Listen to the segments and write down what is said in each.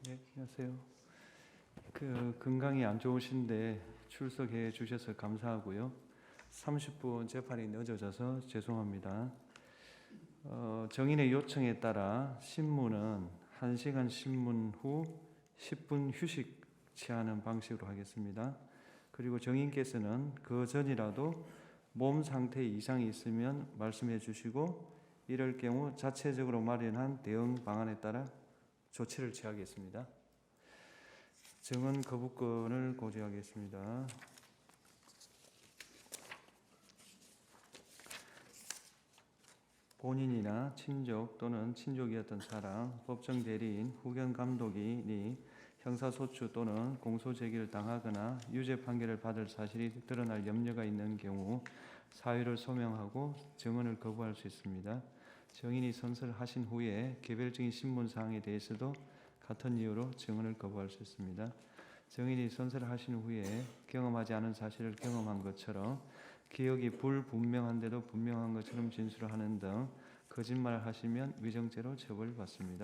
네, 안녕하세요. 건강이 안 좋으신데 출석해 주셔서 감사하고요. 30분 재판이 늦어져서 죄송합니다. 정인의 요청에 따라 신문은 1시간 신문 후 10분 휴식 취하는 방식으로 하겠습니다. 그리고 정인께서는 그 전이라도 몸 상태 이상이 있으면 말씀해 주시고 이럴 경우 자체적으로 마련한 대응 방안에 따라 조치를 취하겠습니다. 증언 거부권을 고지하겠습니다. 본인이나 친족 또는 친족이었던 사람, 법정 대리인, 후견 감독인이 형사소추 또는 공소제기를 당하거나 유죄 판결을 받을 사실이 드러날 염려가 있는 경우 사유를 소명하고 증언을 거부할 수 있습니다. 정인이 선서하신 후에 개별적인 신문사항에 대해서도 같은 이유로 증언을 거부할 수 있습니다. 정인이 선서를 하신 후에 경험하지 않은 사실을 경험한 것처럼 기억이 불분명한데도 분명한 것처럼 진술을 하는 등 거짓말을 하시면 위정죄로 처벌받습니다.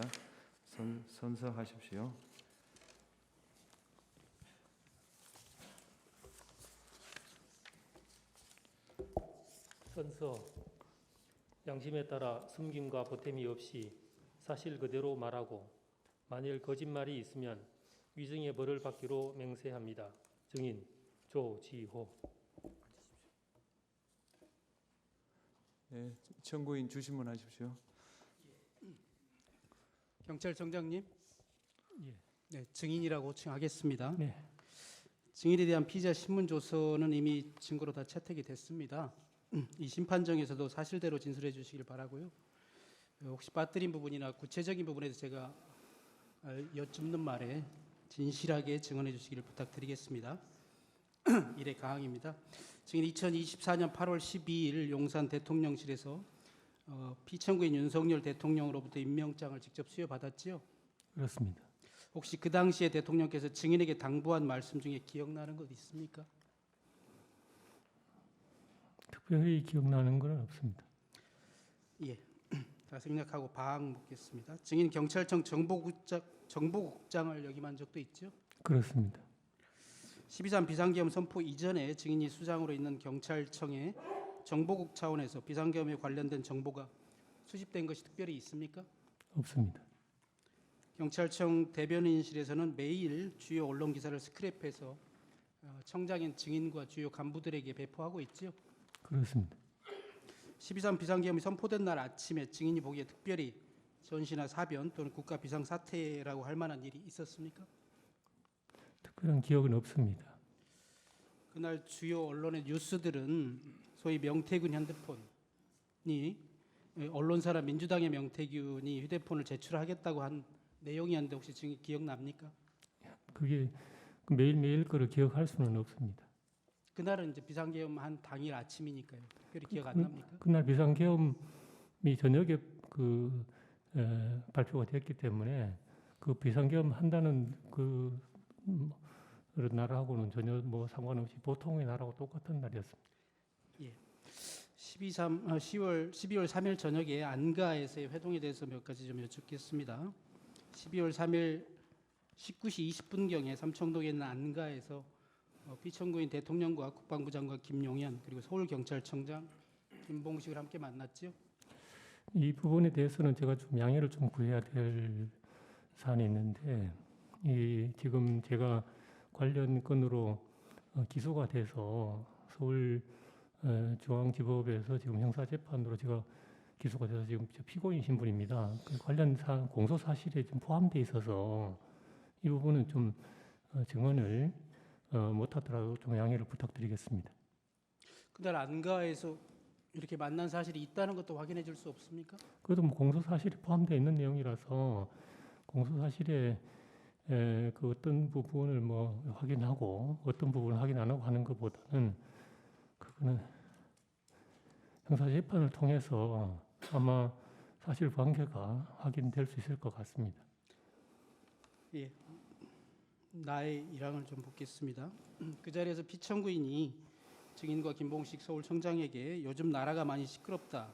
선서하십시오. 선서. 양심에 따라 숨김과 보탬이 없이 사실 그대로 말하고 만일 거짓말이 있으면 위증의 벌을 받기로 맹세합니다. 증인 조지호. 네, 청구인 주신문 하십시오. 경찰청장님, 예. 네, 증인이라고 칭하겠습니다. 네. 증인에 대한 피의자 신문 조서는 이미 증거로 다 채택이 됐습니다. 이 심판정에서도 사실대로 진술해 주시길 바라고요. 혹시 빠뜨린 부분이나 구체적인 부분에서 제가 여쭙는 말에 진실하게 증언해 주시기를 부탁드리겠습니다. 일의 가항입니다. 증인 2024년 8월 12일 용산 대통령실에서 피청구인 윤석열 대통령으로부터 임명장을 직접 수여받았지요? 그렇습니다. 혹시 그 당시에 대통령께서 증인에게 당부한 말씀 중에 기억나는 것 있습니까? 특별히 기억나는 건 없습니다. 예. 자, 생략하고 바항 묻겠습니다. 증인 경찰청 정보국장을 역임한 적도 있죠? 그렇습니다. 12.3 비상계엄 선포 이전에 증인이 수장으로 있는 경찰청에 정보국 차원에서 비상계엄에 관련된 정보가 수집된 것이 특별히 있습니까? 없습니다. 경찰청 대변인실에서는 매일 주요 언론 기사를 스크랩해서 청장인 증인과 주요 간부들에게 배포하고 있지요? 그렇습니다. 12.3 비상계엄이 선포된 날 아침에 증인이 보기에 특별히 전시나 사변 또는 국가 비상사태라고 할 만한 일이 있었습니까? 특별한 기억은 없습니다. 그날 주요 언론의 뉴스들은 소위 명태균 핸드폰이 언론사나 민주당의 명태균이 휴대폰을 제출하겠다고 한 내용이었는데 혹시 증인 기억납니까? 그게 매일매일 거를 기억할 수는 없습니다. 그날은 이제 비상계엄 한 당일 아침이니까요. 특별히 기억 안 납니까? 그날 비상계엄이 저녁에 발표가 됐기 때문에 그 비상계엄 한다는 그 날하고는 전혀 상관없이 보통의 날하고 똑같은 날이었습니다. 예. 12월 3일 저녁에 안가에서의 회동에 대해서 몇 가지 좀 여쭙겠습니다. 12월 3일 19시 20분경에 삼청동에 있는 안가에서 피청구인 대통령과 국방부 장관 김용현 그리고 서울경찰청장 김봉식을 함께 만났지요? 이 부분에 대해서는 제가 좀 양해를 좀 구해야 될 사안이 있는데 지금 제가 관련 건으로 기소가 돼서 서울중앙지법에서 지금 형사재판으로 제가 기소가 돼서 지금 피고인 신분입니다. 그 관련 공소 사실에 좀 포함되어 있어서 이 부분은 좀 증언을 못하더라도 좀 양해를 부탁드리겠습니다. 그날 안가에서 이렇게 만난 사실이 있다는 것도 확인해 줄 수 없습니까? 그래도 공소 사실에 포함되어 있는 내용이라서 공소 사실에 그 어떤 부분을 확인하고 어떤 부분을 확인 안 하고 하는 것보다는 그거는 형사 재판을 통해서 아마 사실 관계가 확인될 수 있을 것 같습니다. 예. 나의 일항을 좀 묻겠습니다. 그 자리에서 피청구인이 증인과 김봉식 서울청장에게 요즘 나라가 많이 시끄럽다.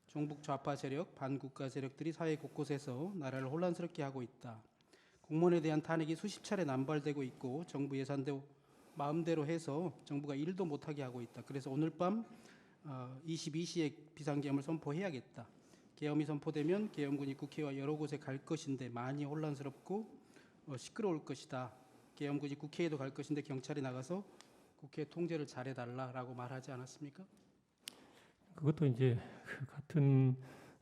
종북 좌파 세력, 반국가 세력들이 사회 곳곳에서 나라를 혼란스럽게 하고 있다. 공무원에 대한 탄핵이 수십 차례 남발되고 있고 정부 예산대로 마음대로 해서 정부가 일도 못하게 하고 있다. 그래서 오늘 밤 22시에 비상계엄을 선포해야겠다. 계엄이 선포되면 계엄군이 국회와 여러 곳에 갈 것인데 많이 혼란스럽고 시끄러울 것이다. 계엄군이 국회에도 갈 것인데 경찰이 나가서 국회 통제를 잘해달라라고 말하지 않았습니까? 그것도 이제 그 같은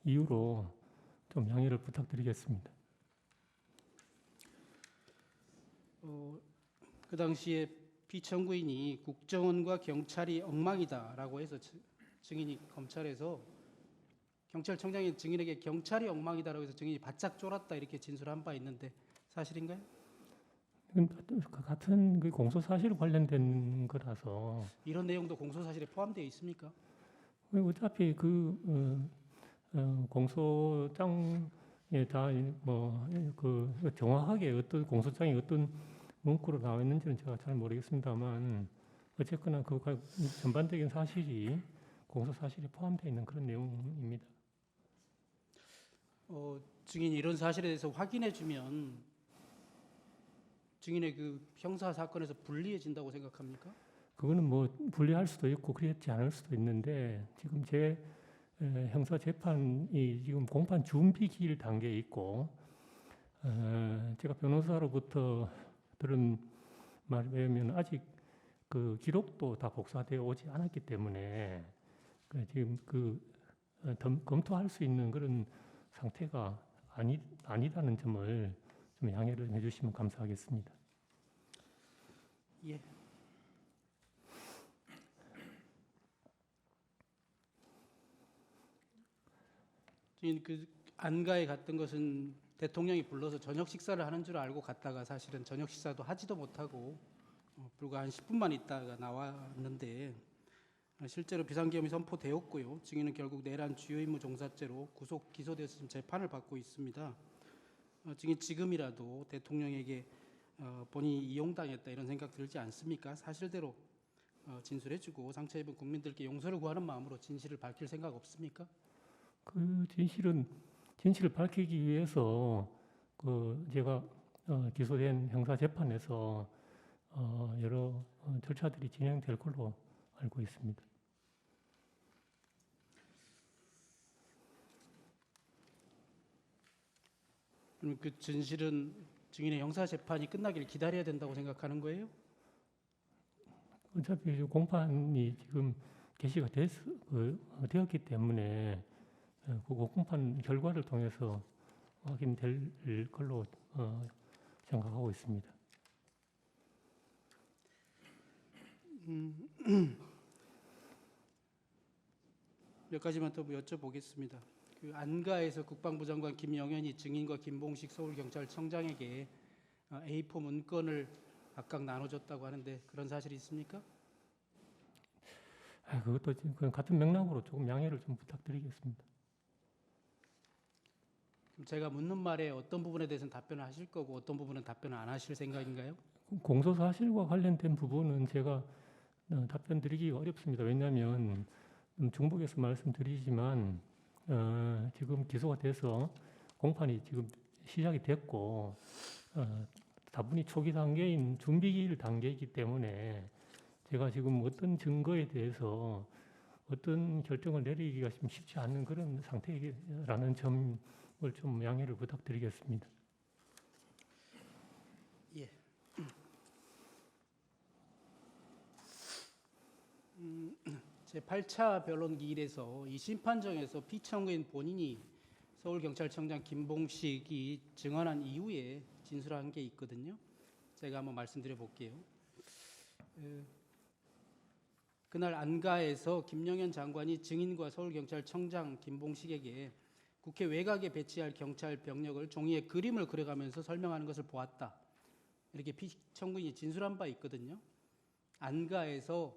이유로 좀 양해를 부탁드리겠습니다. 그 당시에 피청구인이 국정원과 경찰이 엉망이다라고 해서 증인이 검찰에서 경찰청장이 증인에게 경찰이 엉망이다라고 해서 증인이 바짝 쫄았다 이렇게 진술한 바 있는데 사실인가요? 같은 그 공소 사실 관련된 거라서 이런 내용도 공소사실에 포함되어 있습니까? 어차피 공소장에 다 그 정확하게 어떤 공소장이 어떤 문구로 나와 있는지는 제가 잘 모르겠습니다만 어쨌거나 그 전반적인 사실이 공소 사실에 포함되어 있는 그런 내용입니다. 증인이 이런 사실에 대해서 확인해주면 증인의 그 형사 사건에서 불리해진다고 생각합니까? 그거는 뭐 분리할 수도 있고 그렇지 않을 수도 있는데 지금 제 형사 재판이 지금 공판 준비 기일 단계에 있고 제가 변호사로부터 들은 말에 의하면 아직 그 기록도 다 복사되어 오지 않았기 때문에 지금 검토할 수 있는 그런 상태가 아니다는 점을 좀 양해를 해주시면 감사하겠습니다. 예. 그 안가에 갔던 것은 대통령이 불러서 저녁 식사를 하는 줄 알고 갔다가 사실은 저녁 식사도 하지도 못하고 불과 한 10분만 있다가 나왔는데 실제로 비상계엄이 선포되었고요. 증인은 결국 내란 주요 임무 종사죄로 구속 기소돼서 지금 재판을 받고 있습니다. 증인 지금이라도 대통령에게 본인이 이용당했다 이런 생각 들지 않습니까? 사실대로 진술해주고 상처 입은 국민들께 용서를 구하는 마음으로 진실을 밝힐 생각 없습니까? 그 진실을 밝히기 위해서 제가 기소된 형사 재판에서 여러 절차들이 진행될 걸로 알고 있습니다. 그럼 그 진실은 증인의 형사 재판이 끝나길 기다려야 된다고 생각하는 거예요? 어차피 공판이 지금 개시가 되었기 때문에 그 공판 결과를 통해서 확인될 걸로 생각하고 있습니다. 몇 가지만 더 여쭤보겠습니다. 그 안가에서 국방부 장관 김영현이 증인과 김봉식 서울경찰청장에게 A4 문건을 각각 나눠줬다고 하는데 그런 사실이 있습니까? 그것도 지금 같은 맥락으로 조금 양해를 좀 부탁드리겠습니다. 그럼 제가 묻는 말에 어떤 부분에 대해서는 답변을 하실 거고 어떤 부분은 답변을 안 하실 생각인가요? 공소 사실과 관련된 부분은 제가 답변 드리기가 어렵습니다. 왜냐하면 중복해서 말씀드리지만 지금 기소가 돼서 공판이 지금 시작이 됐고 다분히 초기 단계인 준비기일 단계이기 때문에 제가 지금 어떤 증거에 대해서 어떤 결정을 내리기가 좀 쉽지 않은 그런 상태라는 점을 좀 양해를 부탁드리겠습니다. 예. 제 8차 변론 기일에서 이 심판정에서 피청구인 본인이 서울경찰청장 김봉식이 증언한 이후에 진술한 게 있거든요. 제가 한번 말씀드려 볼게요. 그날 안가에서 김영현 장관이 증인과 서울경찰청장 김봉식에게 국회 외곽에 배치할 경찰 병력을 종이에 그림을 그려가면서 설명하는 것을 보았다. 이렇게 피청구인이 진술한 바 있거든요. 안가에서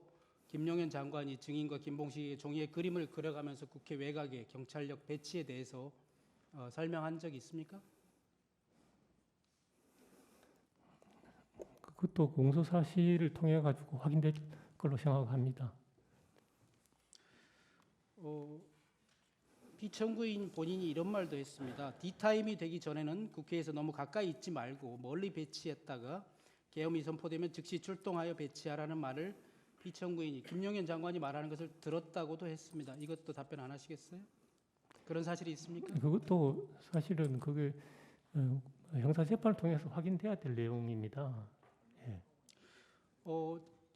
김영현 장관이 증인과 김봉식에게 종이에 그림을 그려가면서 국회 외곽에 경찰력 배치에 대해서 설명한 적이 있습니까? 그것도 공소 사실을 통해 가지고 확인될 걸로 생각합니다. 피청구인 본인이 이런 말도 했습니다. D타임이 되기 전에는 국회에서 너무 가까이 있지 말고 멀리 배치했다가 계엄이 선포되면 즉시 출동하여 배치하라는 말을 피청구인이 김용현 장관이 말하는 것을 들었다고도 했습니다. 이것도 답변 안 하시겠어요? 그런 사실이 있습니까? 그것도 사실은 그게 형사 재판을 통해서 확인돼야 될 내용입니다.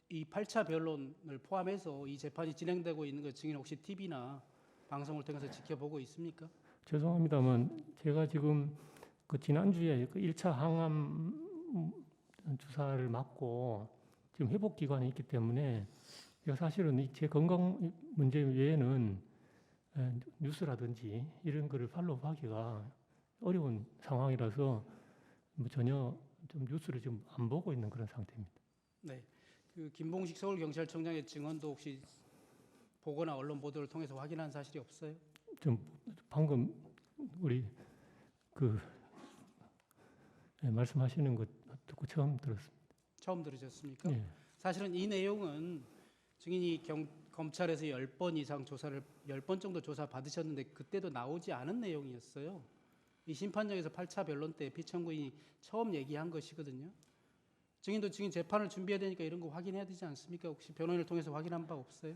이 8차 변론을 포함해서 이 재판이 진행되고 있는 것 증인 혹시 TV나 방송을 통해서 지켜보고 있습니까? 죄송합니다만 제가 지금 그 지난주에 그 1차 항암 주사를 맞고 지금 회복 기간에 있기 때문에 제가 사실은 제 건강 문제 외에는 뉴스라든지 이런 거를 팔로우하기가 어려운 상황이라서 뭐 전혀 좀 뉴스를 지금 안 보고 있는 그런 상태입니다. 네. 그 김봉식 서울경찰청장의 증언도 혹시 보거나 언론 보도를 통해서 확인한 사실이 없어요? 좀 방금 우리 그 말씀하시는 것 듣고 처음 들었습니다. 처음 들으셨습니까? 예. 사실은 이 내용은 증인이 검찰에서 10번 이상 조사를 10번 정도 조사 받으셨는데 그때도 나오지 않은 내용이었어요. 이 심판정에서 8차 변론 때 피청구인이 처음 얘기한 것이거든요. 증인도 증인 재판을 준비해야 되니까 이런 거 확인해야 되지 않습니까? 혹시 변호인을 통해서 확인한 바 없어요?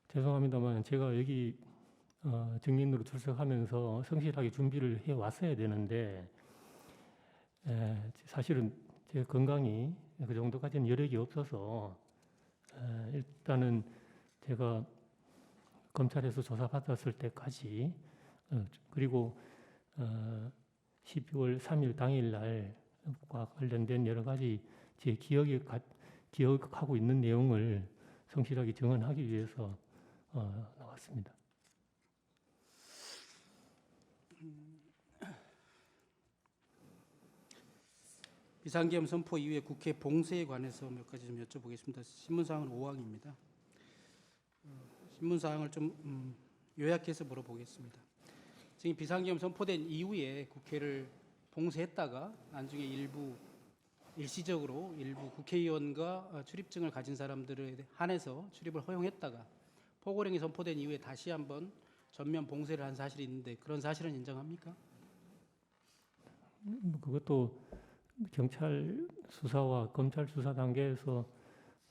죄송합니다만 제가 여기 증인으로 출석하면서 성실하게 준비를 해 왔어야 되는데 사실은 제 건강이 그 정도까지는 여력이 없어서 일단은 제가 검찰에서 조사받았을 때까지 그리고 12월 3일 당일날과 관련된 여러 가지 제 기억하고 있는 내용을 성실하게 증언하기 위해서 나왔습니다. 비상계엄 선포 이후에 국회 봉쇄에 관해서 몇 가지 좀 여쭤보겠습니다. 신문사항은 5항입니다. 신문사항을 좀 요약해서 물어보겠습니다. 지금 비상계엄 선포된 이후에 국회를 봉쇄했다가 나중에 일시적으로 일부 국회의원과 출입증을 가진 사람들에 한해서 출입을 허용했다가 포고령이 선포된 이후에 다시 한번 전면 봉쇄를 한 사실이 있는데 그런 사실은 인정합니까? 그것도 경찰 수사와 검찰 수사 단계에서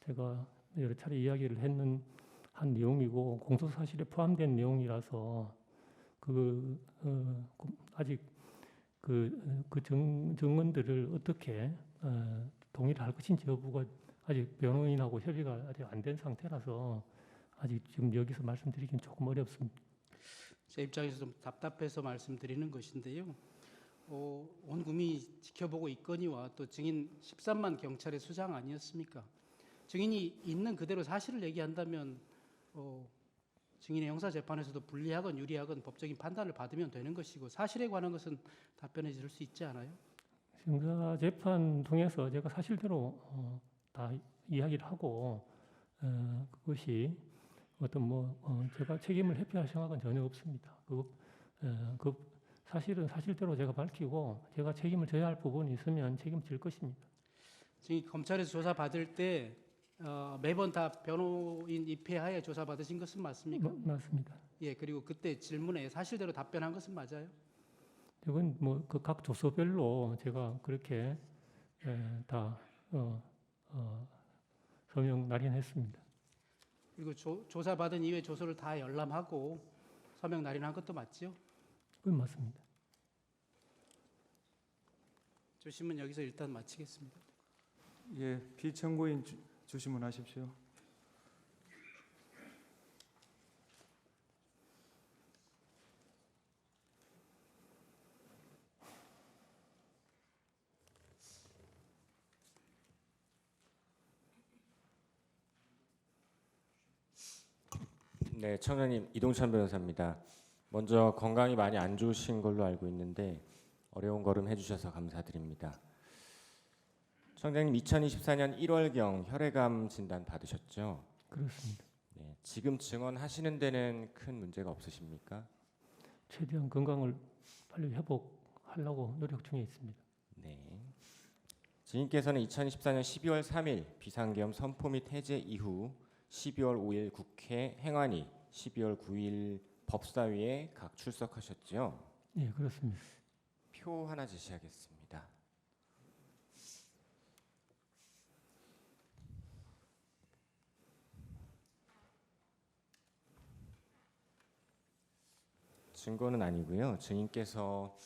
제가 여러 차례 이야기를 한 내용이고 공소 사실에 포함된 내용이라서 아직 그 증언들을 어떻게 동의를 할 것인지 여부가 아직 변호인하고 협의가 아직 안 된 상태라서 아직 지금 여기서 말씀드리기는 조금 어렵습니다. 제 입장에서 좀 답답해서 말씀드리는 것인데요. 온 국민이 지켜보고 있거니와 또 증인 13만 경찰의 수장 아니었습니까? 증인이 있는 그대로 사실을 얘기한다면 증인의 형사재판에서도 불리하건 유리하건 법적인 판단을 받으면 되는 것이고 사실에 관한 것은 답변해 줄 수 있지 않아요? 형사재판 통해서 제가 사실대로 다 이야기를 하고 그것이 제가 책임을 회피할 생각은 전혀 없습니다. 사실은 사실대로 제가 밝히고 제가 책임을 져야 할 부분이 있으면 책임질 것입니다. 지금 검찰에서 조사 받을 때 매번 다 변호인 입회하에 조사 받으신 것은 맞습니까? 맞습니다. 예, 그리고 그때 질문에 사실대로 답변한 것은 맞아요? 이건 그 각 조서별로 제가 그렇게 다 서명 날인했습니다. 그리고 조사 받은 이후에 조서를 다 열람하고 서명 날인한 것도 맞지요? 그건 맞습니다. 주시면 여기서 일단 마치겠습니다. 예, 피청구인 주시면 하십시오. 네, 청장님 이동찬 변호사입니다. 먼저 건강이 많이 안 좋으신 걸로 알고 있는데 어려운 걸음 해주셔서 감사드립니다. 청장님 2024년 1월경 혈액암 진단 받으셨죠? 그렇습니다. 네, 지금 증언하시는 데는 큰 문제가 없으십니까? 최대한 건강을 빨리 회복하려고 노력 중에 있습니다. 네. 증인께서는 2024년 12월 3일 비상계엄 선포 및 해제 이후 12월 5일 국회 행안위, 12월 9일 법사위에 각 출석하셨죠? 예, 그렇습니다. 표 하나 제시하겠습니다. 증거는 아니고요. 증인께서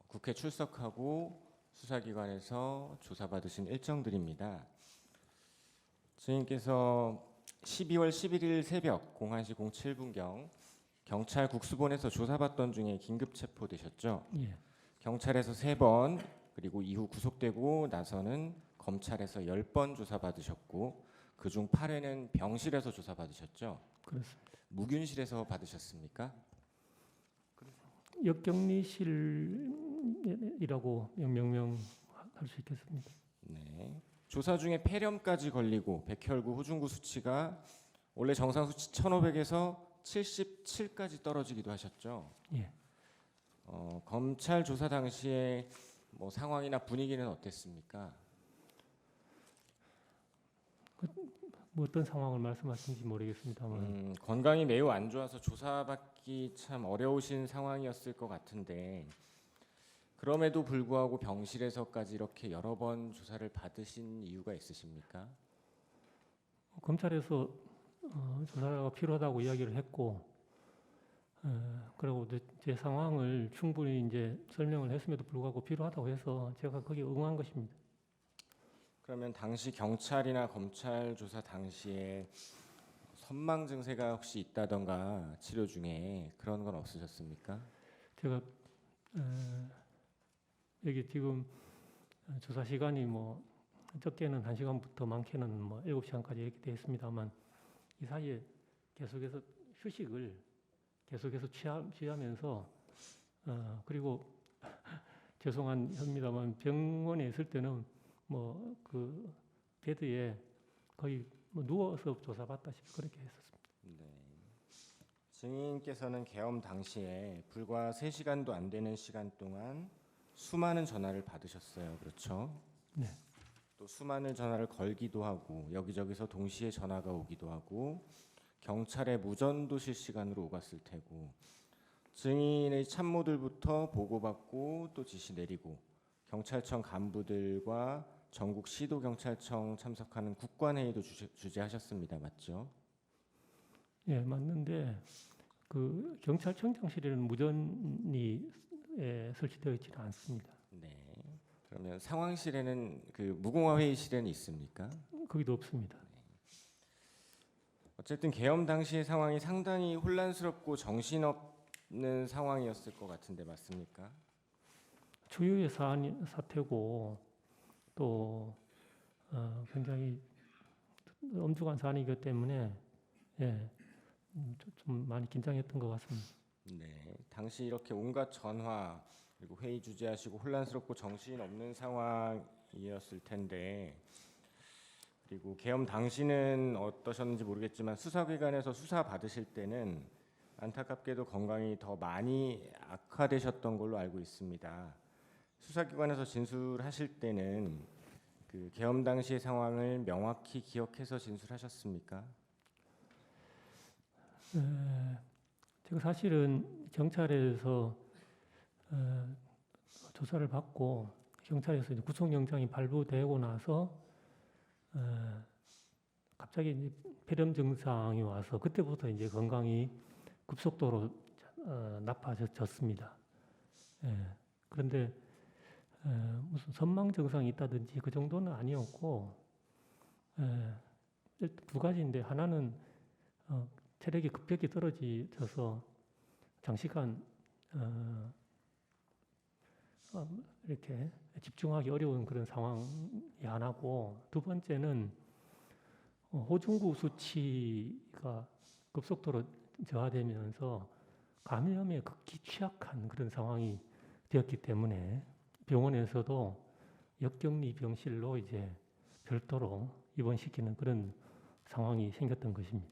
국회 출석하고 수사기관에서 조사받으신 일정들입니다. 증인께서 12월 11일 새벽 01시 07분경 경찰 국수본에서 조사받던 중에 긴급 체포되셨죠. 예, 경찰에서 3번 그리고 이후 구속되고 나서는 검찰에서 10번 조사받으셨고 그중 8회는 병실에서 조사받으셨죠. 그렇습니다. 무균실에서 받으셨습니까? 역격리실이라고 명명할 수 있겠습니다. 네. 조사 중에 폐렴까지 걸리고 백혈구, 후중구 수치가 원래 정상 수치 1,500에서 77까지 떨어지기도 하셨죠. 예. 검찰 조사 당시에 뭐 상황이나 분위기는 어땠습니까? 뭐 어떤 상황을 말씀하시는지 모르겠습니다만 건강이 매우 안 좋아서 조사받기 참 어려우신 상황이었을 것 같은데 그럼에도 불구하고 병실에서까지 이렇게 여러 번 조사를 받으신 이유가 있으십니까? 검찰에서 조사가 필요하다고 이야기를 했고, 그리고 제 상황을 충분히 이제 설명을 했음에도 불구하고 필요하다고 해서 제가 거기에 응한 것입니다. 그러면 당시 경찰이나 검찰 조사 당시에 선망 증세가 혹시 있다던가 치료 중에 그런 건 없으셨습니까? 제가 여기 지금 조사 시간이 뭐 적게는 1시간부터 많게는 뭐 7시간까지 이렇게 되어 있습니다만 이 사이에 계속해서 휴식을 계속해서 취하면서 그리고 죄송합니다만 병원에 있을 때는 뭐 그 베드에 거의 뭐 누워서 조사받다시피 그렇게 했었습니다. 네. 증인께서는 계엄 당시에 불과 3시간도 안 되는 시간 동안 수많은 전화를 받으셨어요. 그렇죠? 네. 또 수많은 전화를 걸기도 하고 여기저기서 동시에 전화가 오기도 하고 경찰의 무전도 실시간으로 오갔을 테고 증인의 참모들부터 보고받고 또 지시 내리고 경찰청 간부들과 전국 시도경찰청 참석하는 국관회의도 주재하셨습니다. 맞죠? 예, 맞는데 그 경찰청장실에는 무전이 설치되어 있지는 않습니다. 네. 그러면 상황실에는 그 무공화 회의실에는 있습니까? 거기도 없습니다. 어쨌든 계엄 당시의 상황이 상당히 혼란스럽고 정신없는 상황이었을 것 같은데 맞습니까? 초유의 사태고 또 굉장히 엄중한 사안이기 때문에 예, 좀 많이 긴장했던 것 같습니다. 네. 당시 이렇게 온갖 전화 그리고 회의 주재하시고 혼란스럽고 정신없는 상황이었을 텐데 그리고 계엄 당시는 어떠셨는지 모르겠지만 수사기관에서 수사 받으실 때는 안타깝게도 건강이 더 많이 악화되셨던 걸로 알고 있습니다. 수사기관에서 진술하실 때는 그 계엄 당시의 상황을 명확히 기억해서 진술하셨습니까? 제가 사실은 경찰에서 조사를 받고 경찰에서 이제 구속영장이 발부되고 나서 갑자기 이제 폐렴 증상이 와서 그때부터 이제 건강이 급속도로 나빠졌습니다. 그런데 무슨 선망 증상이 있다든지 그 정도는 아니었고 두 가지인데 하나는 체력이 급격히 떨어져서 장시간 이렇게 집중하기 어려운 그런 상황이 하나고 두 번째는 호중구 수치가 급속도로 저하되면서 감염에 극히 취약한 그런 상황이 되었기 때문에 병원에서도 역격리 병실로 이제 별도로 입원시키는 그런 상황이 생겼던 것입니다.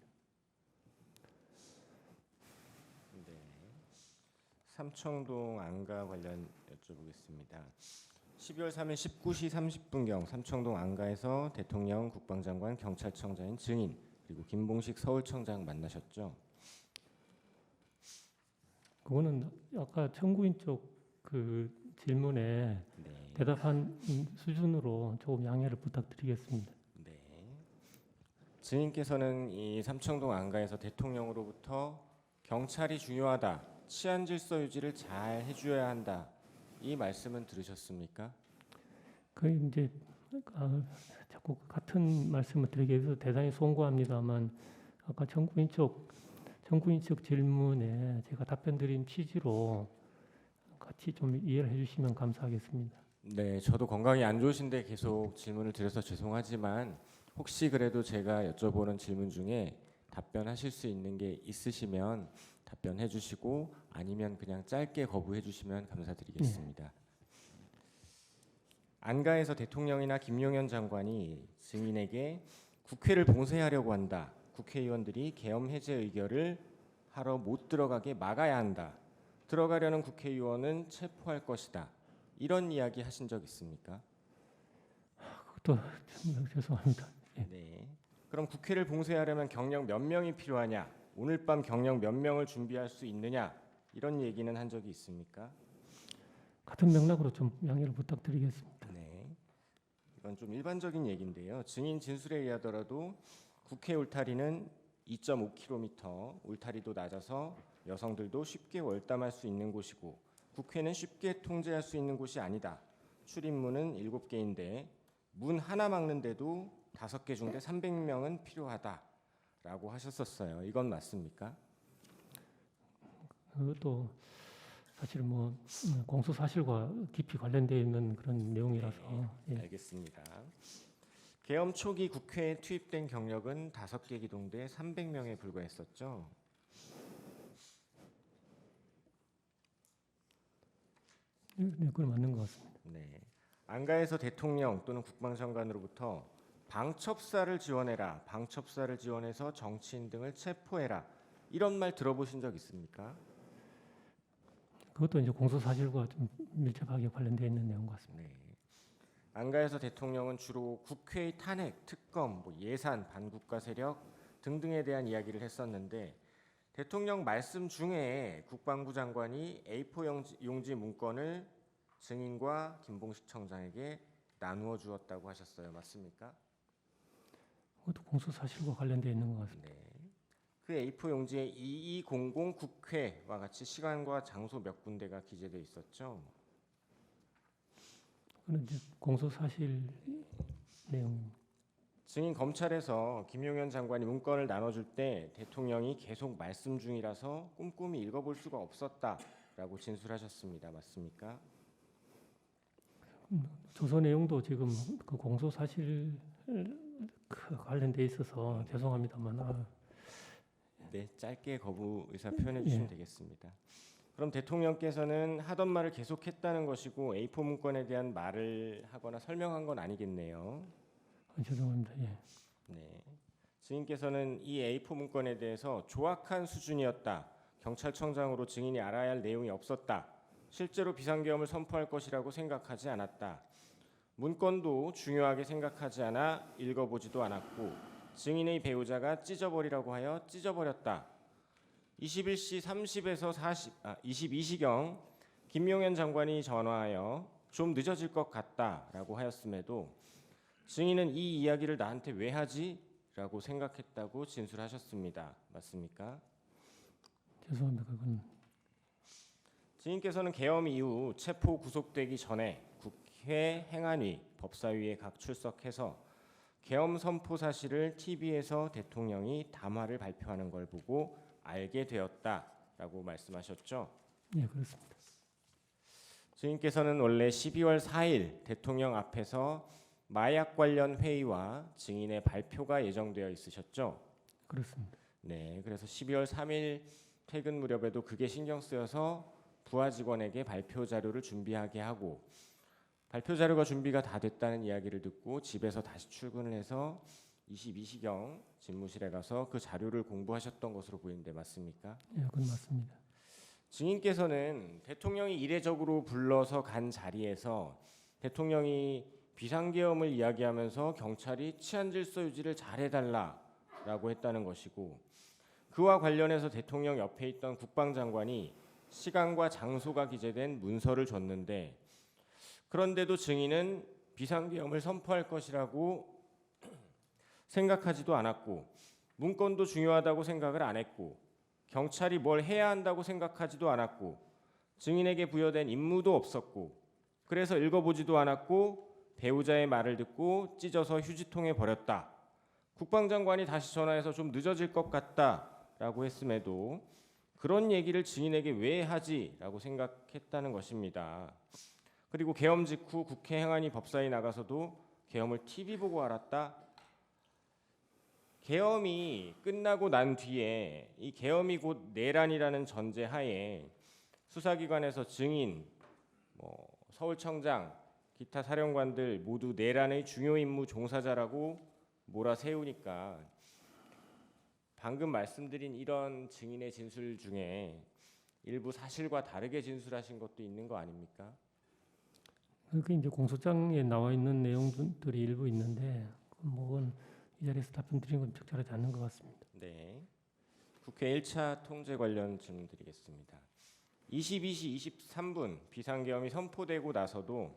네. 삼청동 안가 관련 여쭤보겠습니다. 12월 3일 19시 30분경 삼청동 안가에서 대통령, 국방장관, 경찰청장인 증인 그리고 김봉식 서울청장 만나셨죠? 그거는 아까 청구인 쪽 그 질문에 네. 대답한 수준으로 조금 양해를 부탁드리겠습니다. 네. 증인께서는 이 삼청동 안가에서 대통령으로부터 경찰이 중요하다, 치안 질서 유지를 잘 해줘야 한다, 이 말씀은 들으셨습니까? 그 이제 자꾸 같은 말씀을 드리게 돼서 대단히 송구합니다만 아까 청구인 쪽 질문에 제가 답변 드린 취지로 같이 좀 이해를 해주시면 감사하겠습니다. 네, 저도 건강이 안 좋으신데 계속 질문을 드려서 죄송하지만 혹시 그래도 제가 여쭤보는 질문 중에 답변하실 수 있는 게 있으시면 답변해 주시고 아니면 그냥 짧게 거부해 주시면 감사드리겠습니다. 안가에서 대통령이나 김용현 장관이 증인에게 국회를 봉쇄하려고 한다, 국회의원들이 계엄 해제 의결을 하러 못 들어가게 막아야 한다, 들어가려는 국회의원은 체포할 것이다, 이런 이야기 하신 적 있습니까? 그것도 참 죄송합니다. 네. 그럼 국회를 봉쇄하려면 경력 몇 명이 필요하냐, 오늘 밤 경력 몇 명을 준비할 수 있느냐, 이런 얘기는 한 적이 있습니까? 같은 맥락으로 좀 양해를 부탁드리겠습니다. 네. 이건 좀 일반적인 얘기인데요. 증인 진술에 의하더라도 국회 울타리는 2.5km, 울타리도 낮아서 여성들도 쉽게 월담할 수 있는 곳이고 국회는 쉽게 통제할 수 있는 곳이 아니다. 출입문은 7개인데 문 하나 막는데도 5개 중대 300명은 필요하다라고 하셨었어요. 이건 맞습니까? 그것도 사실 뭐 공소 사실과 깊이 관련되어 있는 그런 내용이라서 예. 알겠습니다. 계엄 초기 국회에 투입된 경력은 5개 기동대 300명에 불과했었죠. 네, 그건 맞는 것 같습니다. 네. 안가에서 대통령 또는 국방장관으로부터 방첩사를 지원해라, 방첩사를 지원해서 정치인 등을 체포해라, 이런 말 들어보신 적 있습니까? 그것도 이제 공소 사실과 좀 밀접하게 관련되어 있는 내용 같습니다. 네. 안가에서 대통령은 주로 국회의 탄핵, 특검, 예산, 반국가 세력 등등에 대한 이야기를 했었는데 대통령 말씀 중에 국방부 장관이 A4 용지 문건을 증인과 김봉식 청장에게 나누어 주었다고 하셨어요. 맞습니까? 그것도 공소 사실과 관련되어 있는 것 같습니다. 네. 그 A4 용지에 2200 국회와 같이 시간과 장소 몇 군데가 기재되어 있었죠. 그건 이제 공소 사실 내용입니다. 증인 검찰에서 김용현 장관이 문건을 나눠줄 때 대통령이 계속 말씀 중이라서 꼼꼼히 읽어볼 수가 없었다라고 진술하셨습니다. 맞습니까? 조서 내용도 지금 그 공소 사실 관련돼 있어서 죄송합니다만 네, 짧게 거부 의사 표현해 주시면 되겠습니다. 그럼 대통령께서는 하던 말을 계속했다는 것이고 A4 문건에 대한 말을 하거나 설명한 건 아니겠네요. 죄송합니다. 예. 네. 증인께서는 이 A4 문건에 대해서 조악한 수준이었다, 경찰청장으로 증인이 알아야 할 내용이 없었다, 실제로 비상계엄을 선포할 것이라고 생각하지 않았다, 문건도 중요하게 생각하지 않아 읽어보지도 않았고 증인의 배우자가 찢어버리라고 하여 찢어버렸다, 21시 30에서 22시경 김용현 장관이 전화하여 좀 늦어질 것 같다라고 하였음에도 증인은 이 이야기를 나한테 왜 하지? 라고 생각했다고 진술하셨습니다. 맞습니까? 죄송합니다. 그건 증인께서는 계엄 이후 체포 구속되기 전에 국회 행안위, 법사위에 각 출석해서 계엄 선포 사실을 TV에서 대통령이 담화를 발표하는 걸 보고 알게 되었다라고 말씀하셨죠. 예, 그렇습니다. 증인께서는 원래 12월 4일 대통령 앞에서 마약 관련 회의와 증인의 발표가 예정되어 있으셨죠. 그렇습니다. 네, 그래서 12월 3일 퇴근 무렵에도 그게 신경 쓰여서 부하 직원에게 발표 자료를 준비하게 하고 발표 자료가 준비가 다 됐다는 이야기를 듣고 집에서 다시 출근을 해서 22시경 집무실에 가서 그 자료를 공부하셨던 것으로 보이는데 맞습니까? 예, 그건 맞습니다. 증인께서는 대통령이 이례적으로 불러서 간 자리에서 대통령이 비상계엄을 이야기하면서 경찰이 치안질서 유지를 잘해달라라고 했다는 것이고 그와 관련해서 대통령 옆에 있던 국방장관이 시간과 장소가 기재된 문서를 줬는데 그런데도 증인은 비상계엄을 선포할 것이라고 생각하지도 않았고 문건도 중요하다고 생각을 안 했고 경찰이 뭘 해야 한다고 생각하지도 않았고 증인에게 부여된 임무도 없었고 그래서 읽어보지도 않았고 배우자의 말을 듣고 찢어서 휴지통에 버렸다. 국방장관이 다시 전화해서 좀 늦어질 것 같다라고 했음에도 그런 얘기를 증인에게 왜 하지라고 생각했다는 것입니다. 그리고 계엄 직후 국회 행안위 법사위 나가서도 계엄을 TV 보고 알았다. 계엄이 끝나고 난 뒤에 이 계엄이 곧 내란이라는 전제하에 수사기관에서 증인, 서울청장, 기타 사령관들 모두 내란의 중요 임무 종사자라고 몰아세우니까 방금 말씀드린 이런 증인의 진술 중에 일부 사실과 다르게 진술하신 것도 있는 거 아닙니까? 그 이제 공소장에 나와 있는 내용들이 일부 있는데 그건 이 자리에서 답변드리는 건 적절하지 않는 것 같습니다. 네. 국회 1차 통제 관련 질문 드리겠습니다. 22시 23분 비상계엄이 선포되고 나서도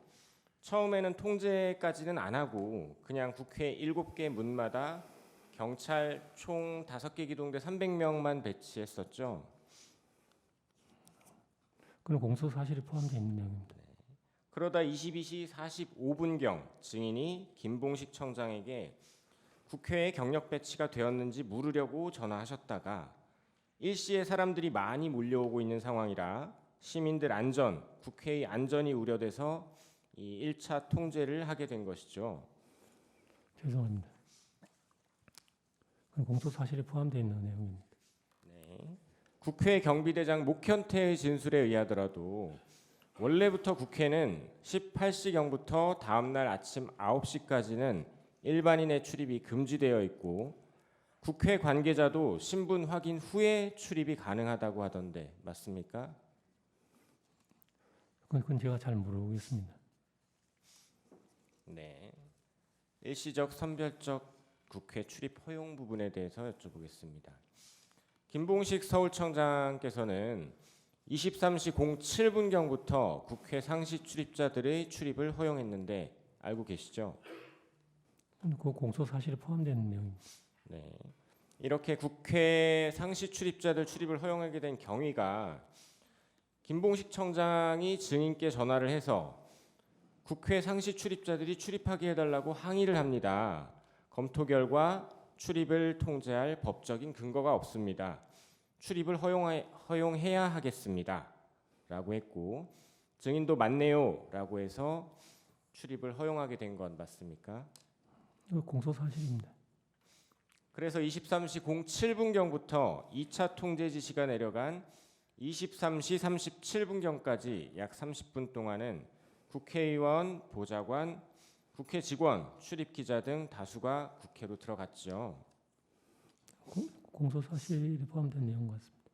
처음에는 통제까지는 안 하고 그냥 국회 7개 문마다 경찰 총 5개 기동대 300명만 배치했었죠. 그건 공소 사실이 포함되어 있는 내용입니다. 그러다 22시 45분경 증인이 김봉식 청장에게 국회에 경력 배치가 되었는지 물으려고 전화하셨다가 일시에 사람들이 많이 몰려오고 있는 상황이라 시민들 안전, 국회의 안전이 우려돼서 이 1차 통제를 하게 된 것이죠. 죄송합니다. 그건 공소 사실이 포함되어 있는 내용입니다. 네. 국회 경비대장 목현태의 진술에 의하더라도 원래부터 국회는 18시경부터 다음날 아침 9시까지는 일반인의 출입이 금지되어 있고 국회 관계자도 신분 확인 후에 출입이 가능하다고 하던데 맞습니까? 그건 제가 잘 모르겠습니다. 네. 일시적 선별적 국회 출입 허용 부분에 대해서 여쭤보겠습니다. 김봉식 서울청장께서는 23시 07분경부터 국회 상시 출입자들의 출입을 허용했는데 알고 계시죠? 그 공소 사실이 포함되는 내용입니다. 네. 이렇게 국회 상시 출입자들 출입을 허용하게 된 경위가 김봉식 청장이 증인께 전화를 해서 국회 상시 출입자들이 출입하게 해달라고 항의를 합니다. 검토 결과 출입을 통제할 법적인 근거가 없습니다. 출입을 허용해야 하겠습니다. 라고 했고 증인도 맞네요. 라고 해서 출입을 허용하게 된 건 맞습니까? 이거 공소 사실입니다. 그래서 23시 07분경부터 2차 통제 지시가 내려간 23시 37분경까지 약 30분 동안은 국회의원, 보좌관, 국회 직원, 출입 기자 등 다수가 국회로 들어갔죠. 공소 사실이 포함된 내용 같습니다.